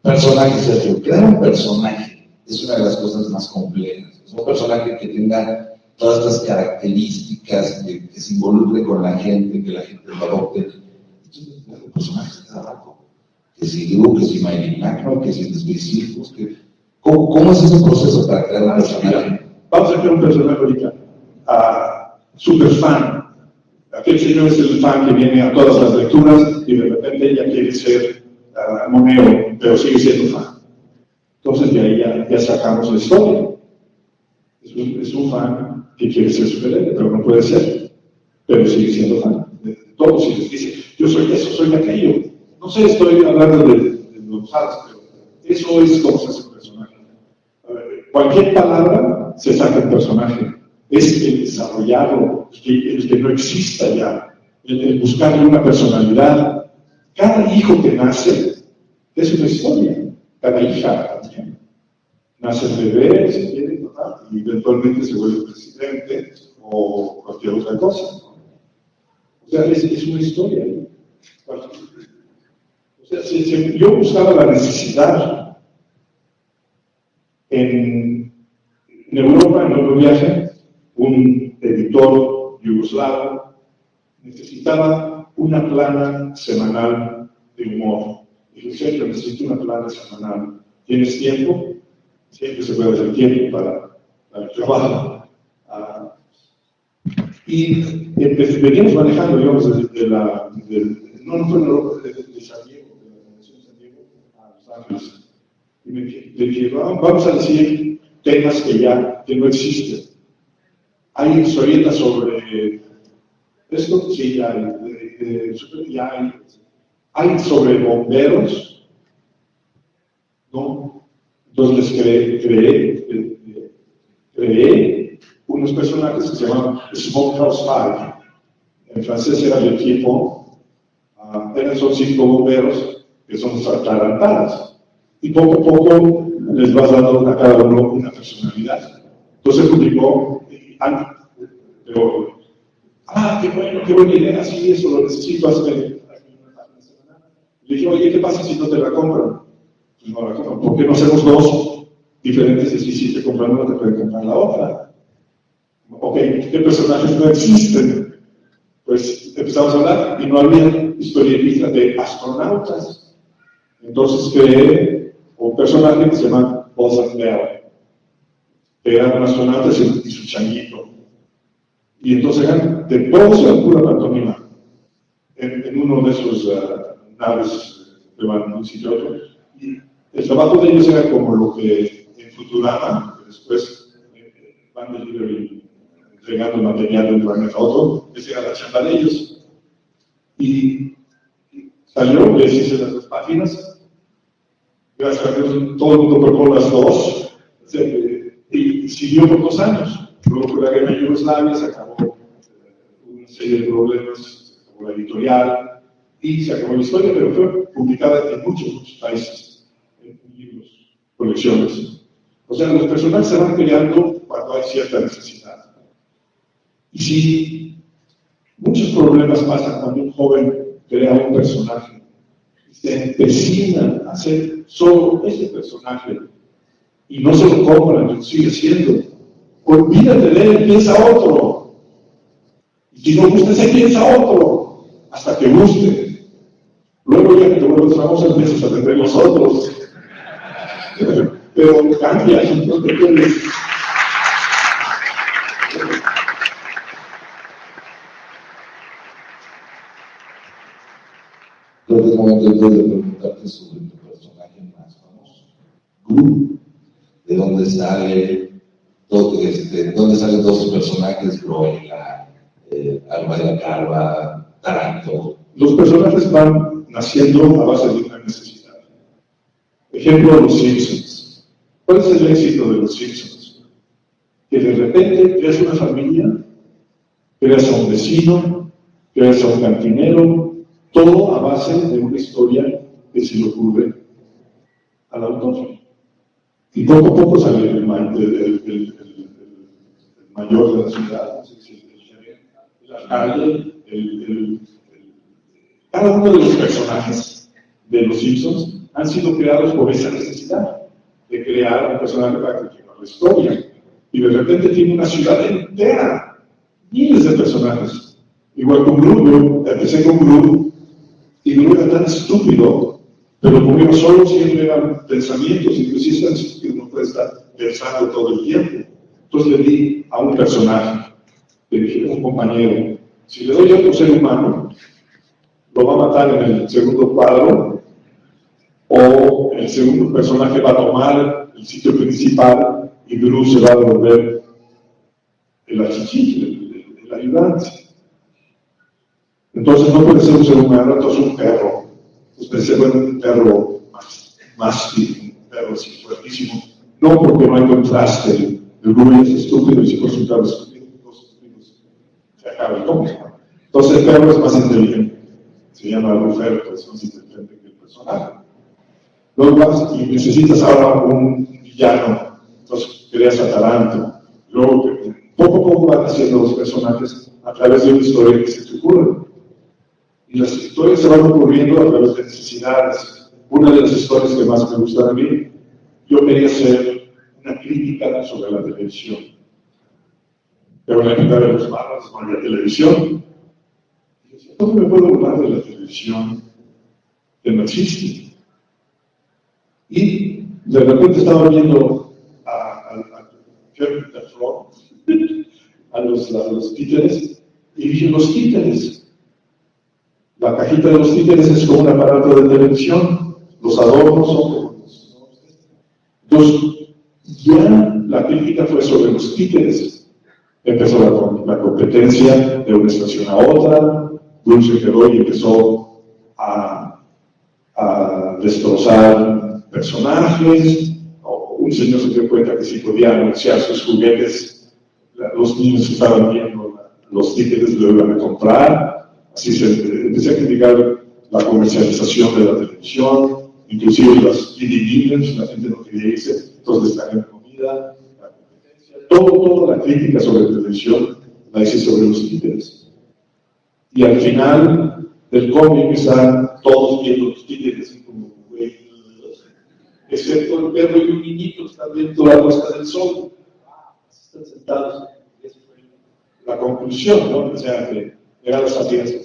Personaje, Sergio. Crear un personaje es una de las cosas más complejas. Es un personaje que tenga todas estas características, que se involucre con la gente, que la gente lo adopte. Entonces, el personaje se da rato. Que si Drew, que si Miley Macro, que si específicos, ¿cómo es ese proceso para crear un personaje? Vamos a crear un personaje ahorita. Super fan. Aquel señor es el fan que viene a todas las lecturas y de repente ella quiere ser monero, pero sigue siendo fan. Entonces de ahí ya sacamos la historia. Es un fan que quiere ser superhéroe, pero no puede ser. Pero sigue siendo fan. Todos si les dice, yo soy eso, soy aquello. No sé, estoy hablando de los fans, pero eso es como se hace un personaje. Cualquier palabra se saca el personaje. Es el desarrollarlo, el que no exista ya, el buscarle una personalidad. Cada hijo que nace es una historia, cada hija también. Nace el bebé, se quiere, y eventualmente se vuelve presidente o cualquier otra cosa. O sea, es una historia. O sea, yo buscaba la necesidad en Europa, en otro viaje, un editor yugoslavo necesitaba una plana semanal de humor. Dije, Sergio, necesito una plana semanal. ¿Tienes tiempo? Siempre se puede hacer tiempo para el trabajo. Y veníamos manejando, digamos, no fue en Europa, de San Diego, de la Convención de San Diego a Los Ángeles. Y me dije, vamos a decir temas que no existen. Hay historietas sobre esto, sí, ya hay. Hay sobre bomberos, ¿no? Entonces creé unos personajes que se llaman Smokehouse Five. En francés era el equipo, son 5 bomberos que son atarantadas. Y poco a poco les vas dando a cada uno una personalidad. Entonces publicó, pero, qué buena idea, sí, eso lo necesito hacer. Le dije, oye, ¿qué pasa si no te la compran? Pues no la compran. ¿Por qué no hacemos 2 diferentes? Y si te compran una, te pueden comprar la otra. Ok, ¿qué personajes no existen? Pues empezamos a hablar y no había historietistas de astronautas. Entonces creé un personaje que se llama Buzz Aldrin, que era un astronauta y su changuito. Y entonces eran de todos la pura pantomima en uno de esos naves que van de un sitio a otro. Y el trabajo de ellos era como lo que en Futurama, que después van de libre entregando material de un planeta a otro, esa era la chamba de ellos. Y salió, les hice las 2 páginas, gracias a Dios todo el mundo probó las 2, y siguió por 2 años. Luego fue la guerra de Yugoslavia, se acabó una serie de problemas, se acabó la editorial y se acabó la historia, pero fue publicada en muchos países, en libros, colecciones. O sea, los personajes se van creando cuando hay cierta necesidad. Y si muchos problemas pasan cuando un joven crea un personaje, se empecina a hacer solo ese personaje y no se lo compran, lo sigue siendo. Olvídate de él, piensa otro. Y si no gusta ese, piensa otro. Hasta que guste. Luego ya que te vuelves famoso, empiezas a tener los otros. Pero cambia, no te puedes. Creo que es momento entonces de preguntarte sobre tu personaje más famoso. Gru. ¿De dónde sale? ¿Dónde salen todos sus personajes? Broila, Alba de la Calva, Taranto. Los personajes van naciendo a base de una necesidad. Ejemplo, los Simpsons. ¿Cuál es el éxito de los Simpsons? Que de repente creas una familia, creas a un vecino, creas a un cantinero, todo a base de una historia que se le ocurre al autor. Y poco a poco sale el mayor de la ciudad, el alcalde, cada uno de los personajes de los Simpsons han sido creados por esa necesidad de crear un personaje para continuar la historia. Y de repente tiene una ciudad entera, miles de personajes. Igual con Gru, yo empecé con Gru, y Gru era tan estúpido, pero como yo solo siempre eran pensamientos, inclusive es tan estúpido, no puede estar pensando todo el tiempo. Entonces le di a un personaje, le dije a un compañero, si le doy a otro ser humano, lo va a matar en el segundo cuadro, o el segundo personaje va a tomar el sitio principal y Gru se va a volver el achichicle, el ayudante. Entonces no puede ser un ser humano, entonces un perro. Entonces pensé, bueno, un perro más un perro así fuertísimo. No, porque no hay contraste. El Gru es estúpido y si por su perro es estúpido, se acaba el cómic. Entonces el perro es más inteligente. Se llama Ruferto, es más inteligente que el personaje. Luego vas y necesitas ahora un villano, entonces creas a Taranto. Luego, poco a poco van haciendo los personajes a través de una historia que se te ocurre. Y las historias se van ocurriendo a través de necesidades. Una de las historias que más me gustan a mí, yo quería hacer una crítica sobre la televisión. Pero en la época de los malos no había televisión. Y yo decía, ¿cómo me puedo hablar de la televisión que no existe? Y de repente estaba viendo a los títeres, y dije, los títeres. La cajita de los títeres es como un aparato de televisión, los adornos son como los... Entonces, ya la crítica fue sobre los títeres. Empezó la competencia de una estación a otra, Gru se quedó y empezó a destrozar personajes, o un señor se dio cuenta que si podía anunciar sus juguetes, los niños que estaban viendo los títeres lo iban a comprar. Así se empecé a criticar la comercialización de la televisión, inclusive las DVDs, la gente no quería irse, entonces traían comida, la competencia, toda la crítica sobre televisión la hice sobre los títeres. Y al final del cómic están todos viendo los títeres, como excepto el perro y un niñito que están viendo la puesta del sol. Están sentados. Esa fue la conclusión, ¿no? O sea, que era la sapiencia.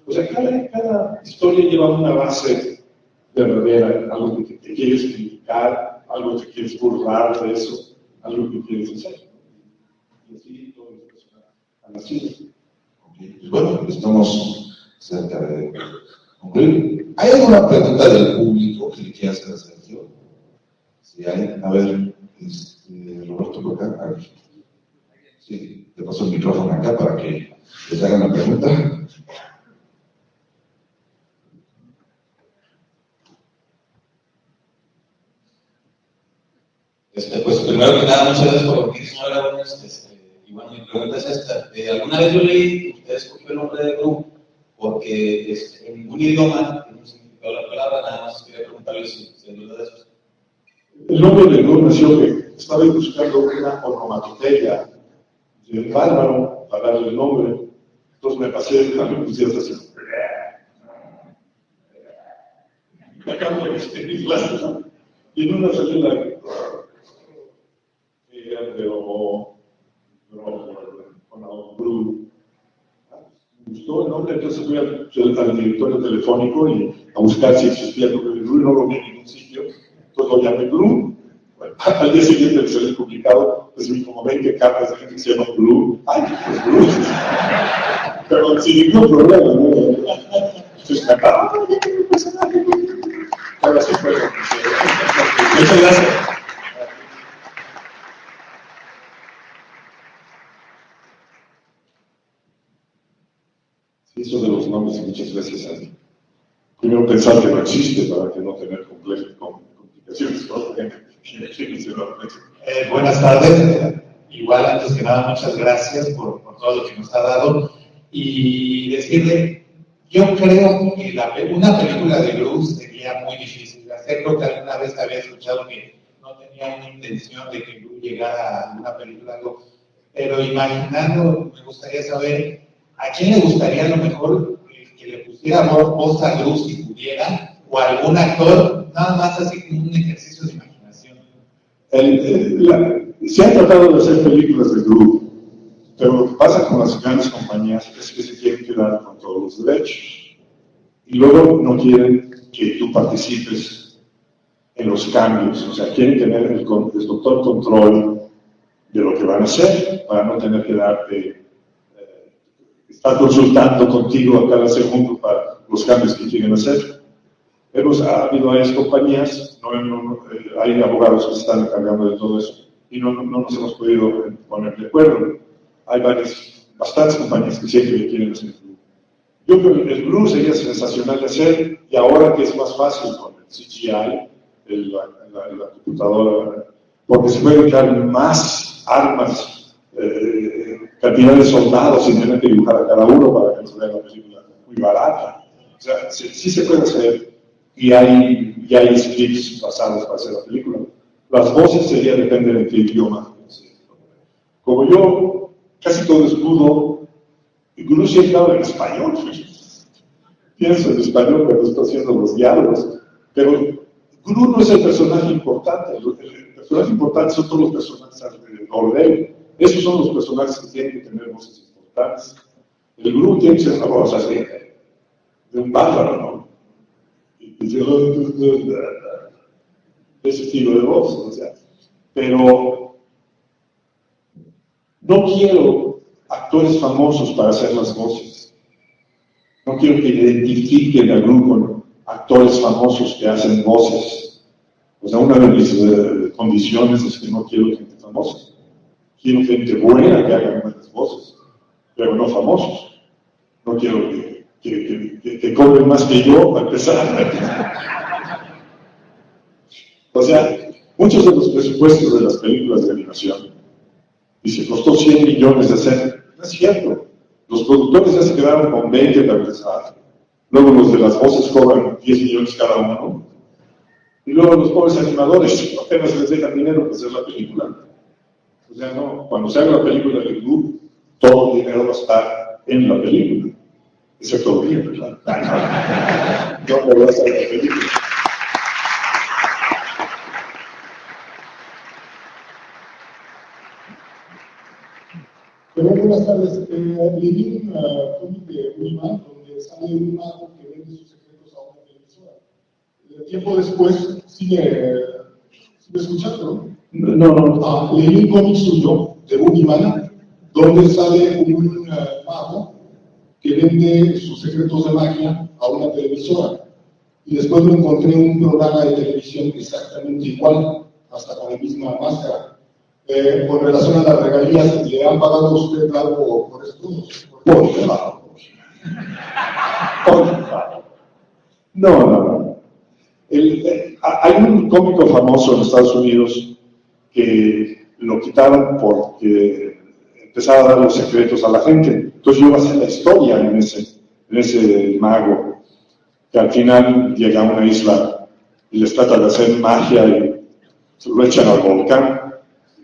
O sea, cada historia lleva una base verdadera, algo que te quieres criticar, algo que quieres burlar de eso, algo que quieres hacer. Y así todos los personajes han nacido. Pues bueno, estamos cerca de concluir. ¿Hay alguna pregunta del público que le quiera hacer a Sergio? Si hay, a ver, Roberto por acá. A ver. Sí, te paso el micrófono acá para que les hagan la pregunta. Pues primero que nada, muchas gracias por lo que hizo Aragones. Y bueno, mi pregunta es esta. Alguna vez yo leí que usted escogió el nombre de Gru porque en ningún idioma tiene un significado la palabra, nada más quería preguntarle si es verdad eso. El nombre de Gru nació que estaba buscando una onomatopeya del bárbaro para darle el nombre. Entonces me pasé algunos días así. Acabo de escribirla. Y en una salió la con Gru. Me gustó el nombre, entonces fui al directorio telefónico y a buscar si existía el nombre de Gru, y no lo vi en ningún sitio. Entonces lo llamé Gru. Bueno, al día siguiente le salió publicado, recibí como 20 cartas de gente que se llama Gru. ¡Ay, pues Gru! Pero sin ningún problema, ¿no? Entonces me acaba. Ahora sí fue. Muchas gracias. Sí, eso de los nombres, muchas gracias, Andy. primero pensar que no existe para que no tener complicaciones, ¿no? Buenas tardes. Igual, antes que nada, muchas gracias por todo lo que nos ha dado. Y decirle, yo creo que una película de Gru sería muy difícil de hacer. Creo que alguna vez había escuchado que no tenía una intención de que Gru llegara a una película, algo. Pero imaginando, me gustaría saber, ¿a quién le gustaría a lo mejor que le pusiera voz a Gru si pudiera? O algún actor, nada más así como un ejercicio de imaginación. Se han tratado de hacer películas de Gru, pero lo que pasa con las grandes compañías es que se quieren quedar con todos los derechos. Y luego no quieren que tú participes en los cambios. O sea, quieren tener el total control de lo que van a hacer para no tener que darte, estar consultando contigo a cada segundo para los cambios que quieren hacer. Ha habido varias compañías, hay abogados que se están encargando de todo eso y no nos hemos podido poner de acuerdo. Hay bastantes compañías que siempre quieren hacer Gru. Yo creo que el Gru sería sensacional de hacer, y ahora que es más fácil con el CGI, la computadora, porque se pueden crear más armas, cantidad de soldados sin tener que dibujar a cada uno para que nos vea la película muy barata. O sea, sí se puede hacer, y hay scripts basados para hacer la película. Las voces depende de qué idioma. Como yo, casi todo es mudo, y Gru siempre habla en español. Pienso en español cuando estoy haciendo los diálogos, pero Gru no es el personaje importante. El personaje importante son todos los personajes alrededor de él. Esos son los personajes que tienen que tener voces importantes. El Gru tiene que ser una voz así, de un bárbaro, ¿no? De ese estilo de voz, o sea. Pero no quiero actores famosos para hacer las voces. No quiero que identifiquen al grupo con actores famosos que hacen voces. O sea, una de mis condiciones es que no quiero gente famosa. Quiero gente buena que haga buenas voces, pero no famosos. No quiero que cobren más que yo para empezar. O sea, muchos de los presupuestos de las películas de animación, y se costó 100 millones de hacer, no es cierto. Los productores ya se quedaron con 20 para empezar. Luego los de las voces cobran 10 millones cada uno. Y luego los pobres animadores apenas les dejan dinero para hacer la película. O sea, no, cuando se haga la película del club, todo el dinero va a estar en la película. Excepto el dinero, ¿verdad? No me voy a hacer la película. Buenas tardes. Leí un cómic de Uniman donde sale un mago que vende sus secretos a una televisora. Tiempo después sigue escuchando, ¿no? No. Leí un cómic suyo de Uniman donde sale un mago que vende sus secretos de magia a una televisora. Y después lo encontré en un programa de televisión exactamente igual, hasta con la misma máscara. Con relación a las regalías, ¿le han pagado a usted algo por esto? Por favor. No. Hay un cómico famoso en Estados Unidos que lo quitaron porque empezaba a dar los secretos a la gente. Entonces yo iba a hacer la historia en ese mago, que al final llega a una isla y les trata de hacer magia y se lo echan al volcán.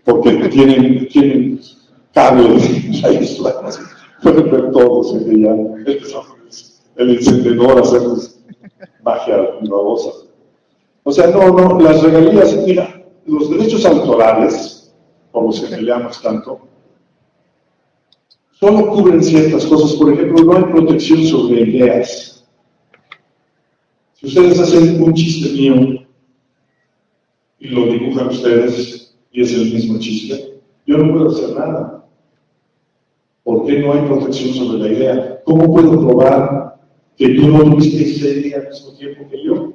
Porque tienen cables en la isla, pueden ver todos, y ya el encendedor hacerles magia babosa. O sea, no, las regalías, mira, los derechos autorales, por los que peleamos tanto, solo cubren ciertas cosas. Por ejemplo, no hay protección sobre ideas. Si ustedes hacen un chiste mío y lo dibujan ustedes, y es el mismo chiste, yo no puedo hacer nada. ¿Por qué no hay protección sobre la idea? ¿Cómo puedo probar que tú no tuviste esa idea al mismo tiempo que yo?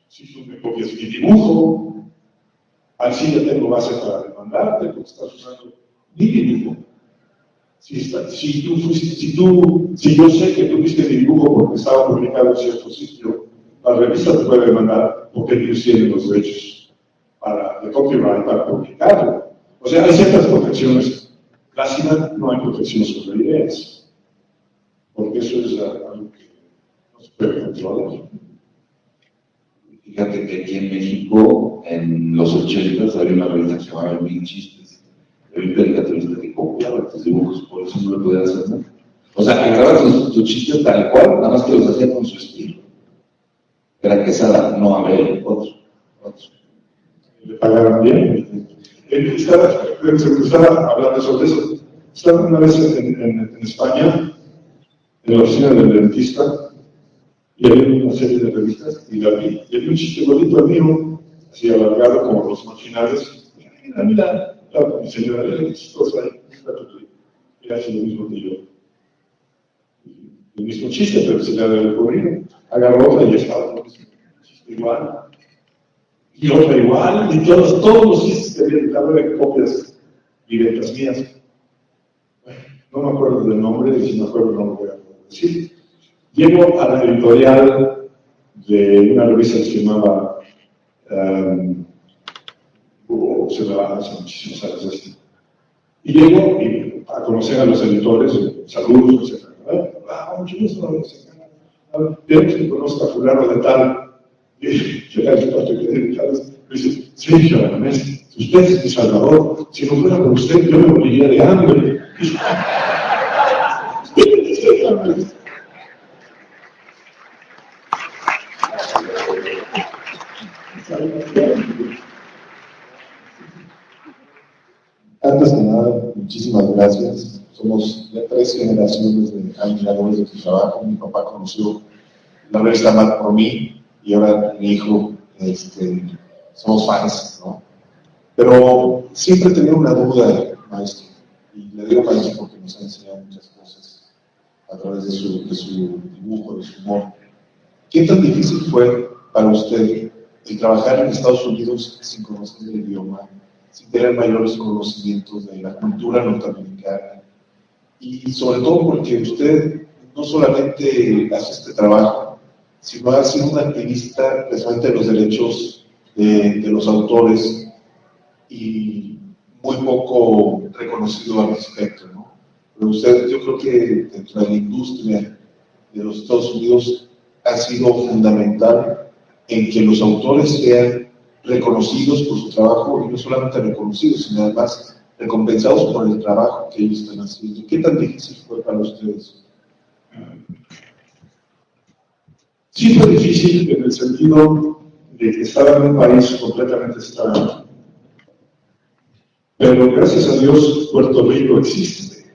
Si tú me copias mi dibujo, así ya tengo base para demandarte porque estás usando mi dibujo. Si yo sé que tú viste mi dibujo porque estaba publicado en cierto sitio, la revista te puede demandar porque ellos tienen los derechos de copyright para publicarlo. O sea, hay ciertas protecciones. Clásica no hay protección sobre ideas, porque eso es algo que no se puede controlar. Fíjate que aquí en México, en los 80s, había una revista que se llamaba Mil Chistes. Había un caricaturista que copiaba tus dibujos, por eso no lo podía hacer, ¿no? O sea, agarraba tus chistes tal cual, nada más que los hacía con su estilo. Era Quesada, no Abel, otro. Le pagaban bien. Estaba hablando sobre eso. Estaba una vez en España, en la oficina del dentista, y había una serie de revistas, y la vi. Y había un chiste igualito al mío, así alargado como los marginales. Mira, mi señora, era chistosa ahí. Mira, hace lo mismo que yo. El mismo chiste, pero se le ha descubrido. Agarró otra y estaba lo mismo. Chiste igual. Y otra igual, y todos los chistes que había editado eran copias directas mías. Bueno, no me acuerdo del nombre, y si me acuerdo no lo voy a decir. Llego a la editorial de una revista que se llamaba, se me va hace muchísimos años esto. Y llego a conocer a los editores, saludos, etc. Mucho gusto, quiero que conozca a fulano de tal. Y el editor me dice, Sergio Aranés, usted es mi salvador, si no fuera por usted yo me moriría de hambre. Antes que nada, muchísimas gracias. Somos ya 3 generaciones de admiradores de tu trabajo. Mi papá conoció la revista Mad por mí y ahora mi hijo, somos fans, ¿no? Pero siempre tenía una duda, maestro, y le digo maestro porque nos ha enseñado muchas cosas a través de su dibujo, de su humor. ¿Qué tan difícil fue para usted el trabajar en Estados Unidos sin conocer el idioma, sin tener mayores conocimientos de la cultura norteamericana? Y sobre todo porque usted no solamente hace este trabajo, sino ha sido un activista precisamente de los derechos de los autores y muy poco reconocido al respecto, ¿no? Pero usted, yo creo que dentro de la industria de los Estados Unidos ha sido fundamental en que los autores sean reconocidos por su trabajo y no solamente reconocidos, sino además recompensados por el trabajo que ellos están haciendo. ¿Qué tan difícil fue para ustedes? Sí fue difícil en el sentido de que estaba en un país completamente extraño. Pero gracias a Dios Puerto Rico existe.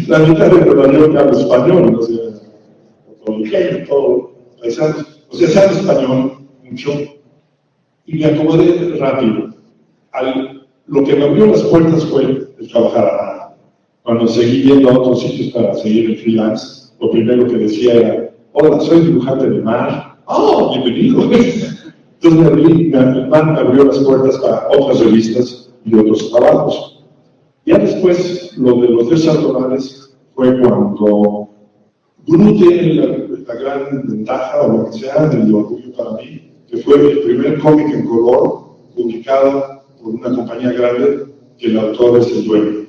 La mitad de Nueva York habla español, o sea, puertorriqueño, todo, paisano. O sea, sabe español mucho. Y me acomodé rápido. Lo que me abrió las puertas fue el trabajar a cuando seguí yendo a otros sitios para seguir el freelance, lo primero que decía era, hola, soy dibujante de mar. ¡Oh, bienvenido! Entonces me abrió las puertas para otras revistas y otros trabajos. Ya después, lo de los dioses autorales fue cuando Gru tiene la gran ventaja, o lo que sea, del orgullo para mí, que fue el primer cómic en color publicado por una compañía grande que el autor es el dueño.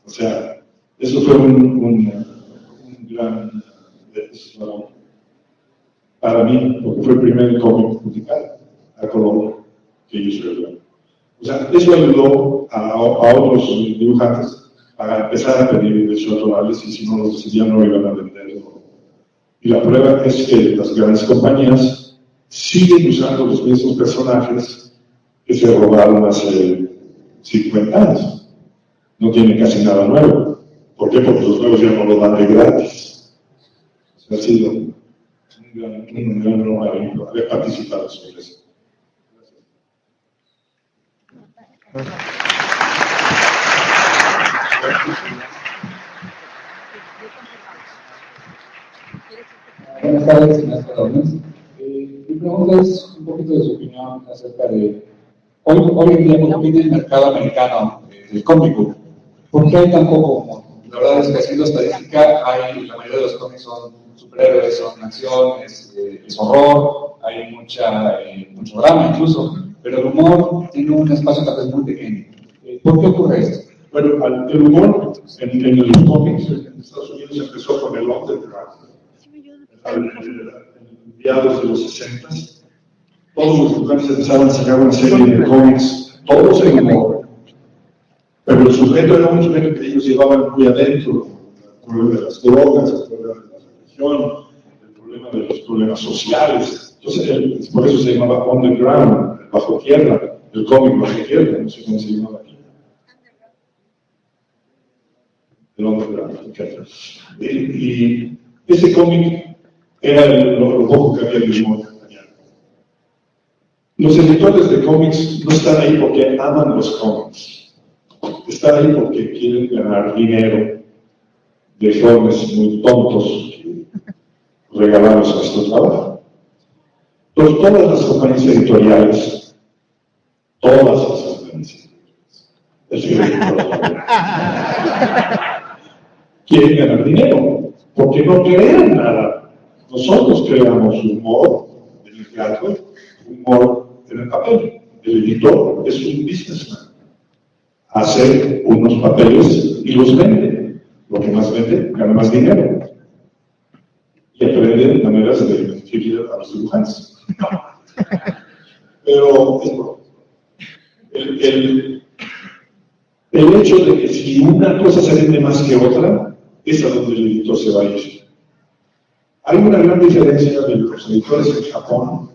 O sea, eso fue un gran para mí, porque fue el primer cómic publicado a color que yo soy el dueño. O sea, eso ayudó a otros dibujantes a empezar a pedir derechos autorales y si no los decidían no iban a venderlo. Y la prueba es que las grandes compañías siguen usando los mismos personajes que se robaron hace 50 años. No tienen casi nada nuevo. ¿Por qué? Porque los nuevos ya no lo dan de gratis. O sea, ha sido un gran honor haber participado sobre eso. Buenas tardes, maestro Gómez. Mi pregunta es un poquito de su opinión acerca de hoy en día cómo viene el mercado americano del cómic book. ¿Por qué hay tan poco humor? La verdad es que haciendo estadística, la mayoría de los cómics son superhéroes, son acción, es horror, hay mucho drama incluso, pero el humor tiene un espacio tal vez muy pequeño. ¿Por qué ocurre esto? Bueno, el humor en los cómics en Estados Unidos empezó con el underground. En mediados de los 60, todos los lugares empezaron a sacar una serie de cómics, todos en humor. Pero el sujeto era un sujeto que ellos llevaban muy adentro. El problema de las drogas, el problema de la religión, el problema de los problemas sociales. Entonces, por eso se llamaba underground, bajo tierra, el cómic bajo tierra, no sé cómo se llamaba aquí. El underground, okay. Y ese cómic era lo poco que había de humor. Los editores de cómics no están ahí porque aman los cómics. Están ahí porque quieren ganar dinero de jóvenes muy tontos regalados a nuestro trabajo. Entonces, todas las compañías editoriales, quieren ganar dinero, porque no crean nada. Nosotros creamos humor en el teatro, humor en el papel. El editor es un businessman. Hace unos papeles y los vende. Lo que más vende, gana más dinero. Y aprende maneras de beneficiar a los dibujantes. Pero el hecho de que si una cosa se vende más que otra, es a donde el editor se va a ir. Hay una gran diferencia de los editores en Japón,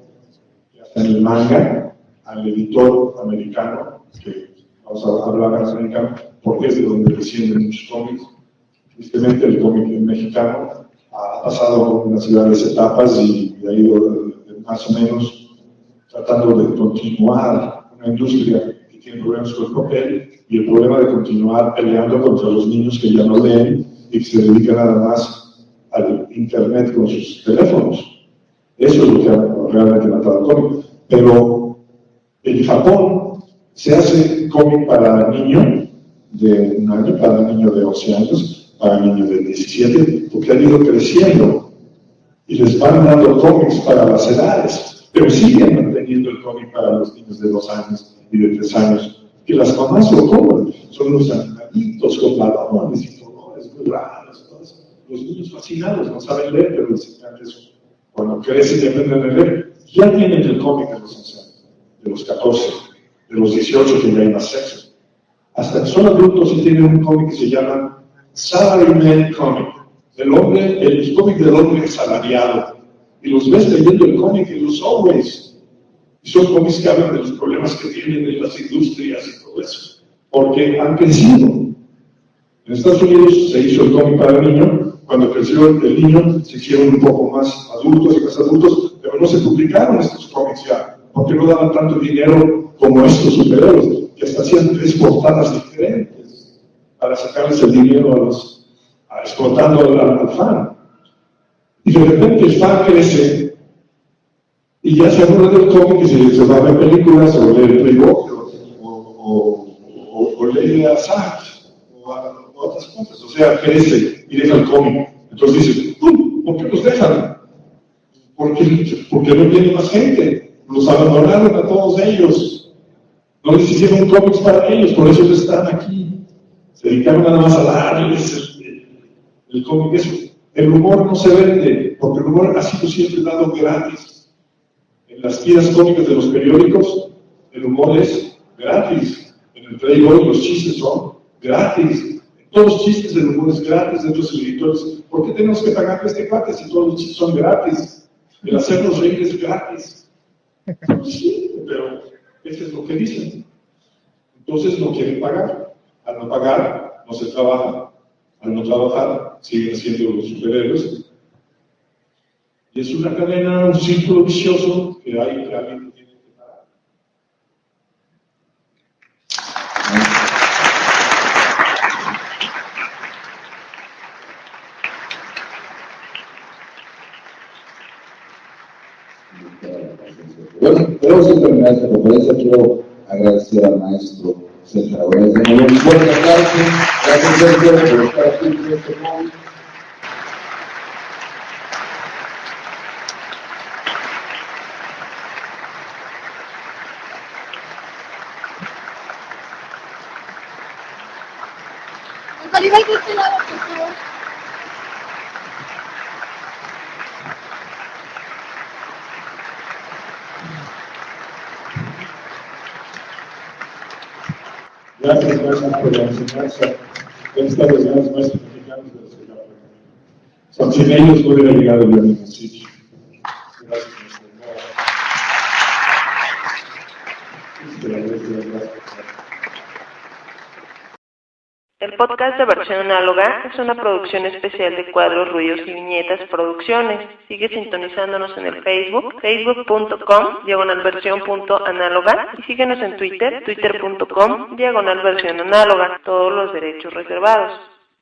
que hacen el manga, al editor americano, que vamos a hablar americano, porque es de donde descienden muchos cómics. Tristemente, el cómic mexicano ha pasado unas grandes etapas y ha ido más o menos tratando de continuar una industria que tiene problemas con el papel y el problema de continuar peleando contra los niños que ya no leen y que se dedican nada más al internet con sus teléfonos. Eso es lo que ha realmente matado al cómic. Pero en Japón se hace cómic para niño de un año, para niño de 11 años, para niño de 17, porque han ido creciendo y les van dando cómics para las edades, pero siguen manteniendo el cómic para los niños de 2 años y de 3 años, que las mamás lo compran, son los animalitos con balones y colores muy raros, los niños fascinados, no saben leer, pero les encanta eso. Cuando crecen y aprenden a leer, ya tienen el cómic de los 11 años, de los 14, de los 18 que ya hay más sexo. Hasta que son adultos y tienen un cómic que se llama Salaryman Comic. El cómic del hombre asalariado. Y los ves leyendo el cómic en los Always. Y son cómics que hablan de los problemas que tienen en las industrias y todo eso. Porque han crecido. En Estados Unidos se hizo el cómic para el niño. Cuando creció el niño, se hicieron un poco más adultos y más adultos, pero no se publicaron estos cómics ya, porque no daban tanto dinero como estos superhéroes, que hasta hacían 3 portadas diferentes para sacarles el dinero explotando al fan. Y de repente el fan crece y ya se aburre del cómic y se va a ver películas o lee Playboy o lee a Sachs o otras cosas. O sea, crece y deja el cómic. Entonces dice, ¿por qué los dejan? Porque no tiene más gente. Los abandonaron a todos ellos. No les hicieron cómics para ellos, por eso están aquí. Se dedicaron nada más a darles el cómic. El humor no se vende, porque el humor ha sido siempre dado gratis. En las tiras cómicas de los periódicos, el humor es gratis. En el Playboy los chistes son gratis. Todos los chistes del humor es gratis de otros editores. ¿Por qué tenemos que pagar este cuate si todos los chistes son gratis? El hacernos reír es gratis. Sí, pero eso es lo que dicen. Entonces no quieren pagar. Al no pagar, no se trabaja. Al no trabajar, siguen siendo los superhéroes. Y es una cadena, un círculo vicioso que hay que alguien tiene que parar. Bueno, tenemos que terminar esta conferencia. Quiero agradecer al maestro César Aragonés. De nuevo, un fuerte aplauso. Gracias, Sergio, por estar aquí en este momento. Maribel, de este lado, por favor. Gracias, maestros, por la enseñanza. Estas los grandes maestros mexicanos de los que la aprenden. Son sin ellos no hubiera llegado yo al mismo sitio. Gracias, maestro. Gracias. El podcast de Versión Análoga es una producción especial de Cuadros, Ruidos y Viñetas Producciones. Sigue sintonizándonos en el Facebook, facebook.com/versión.análoga y síguenos en Twitter, twitter.com/versión análoga. Todos los derechos reservados.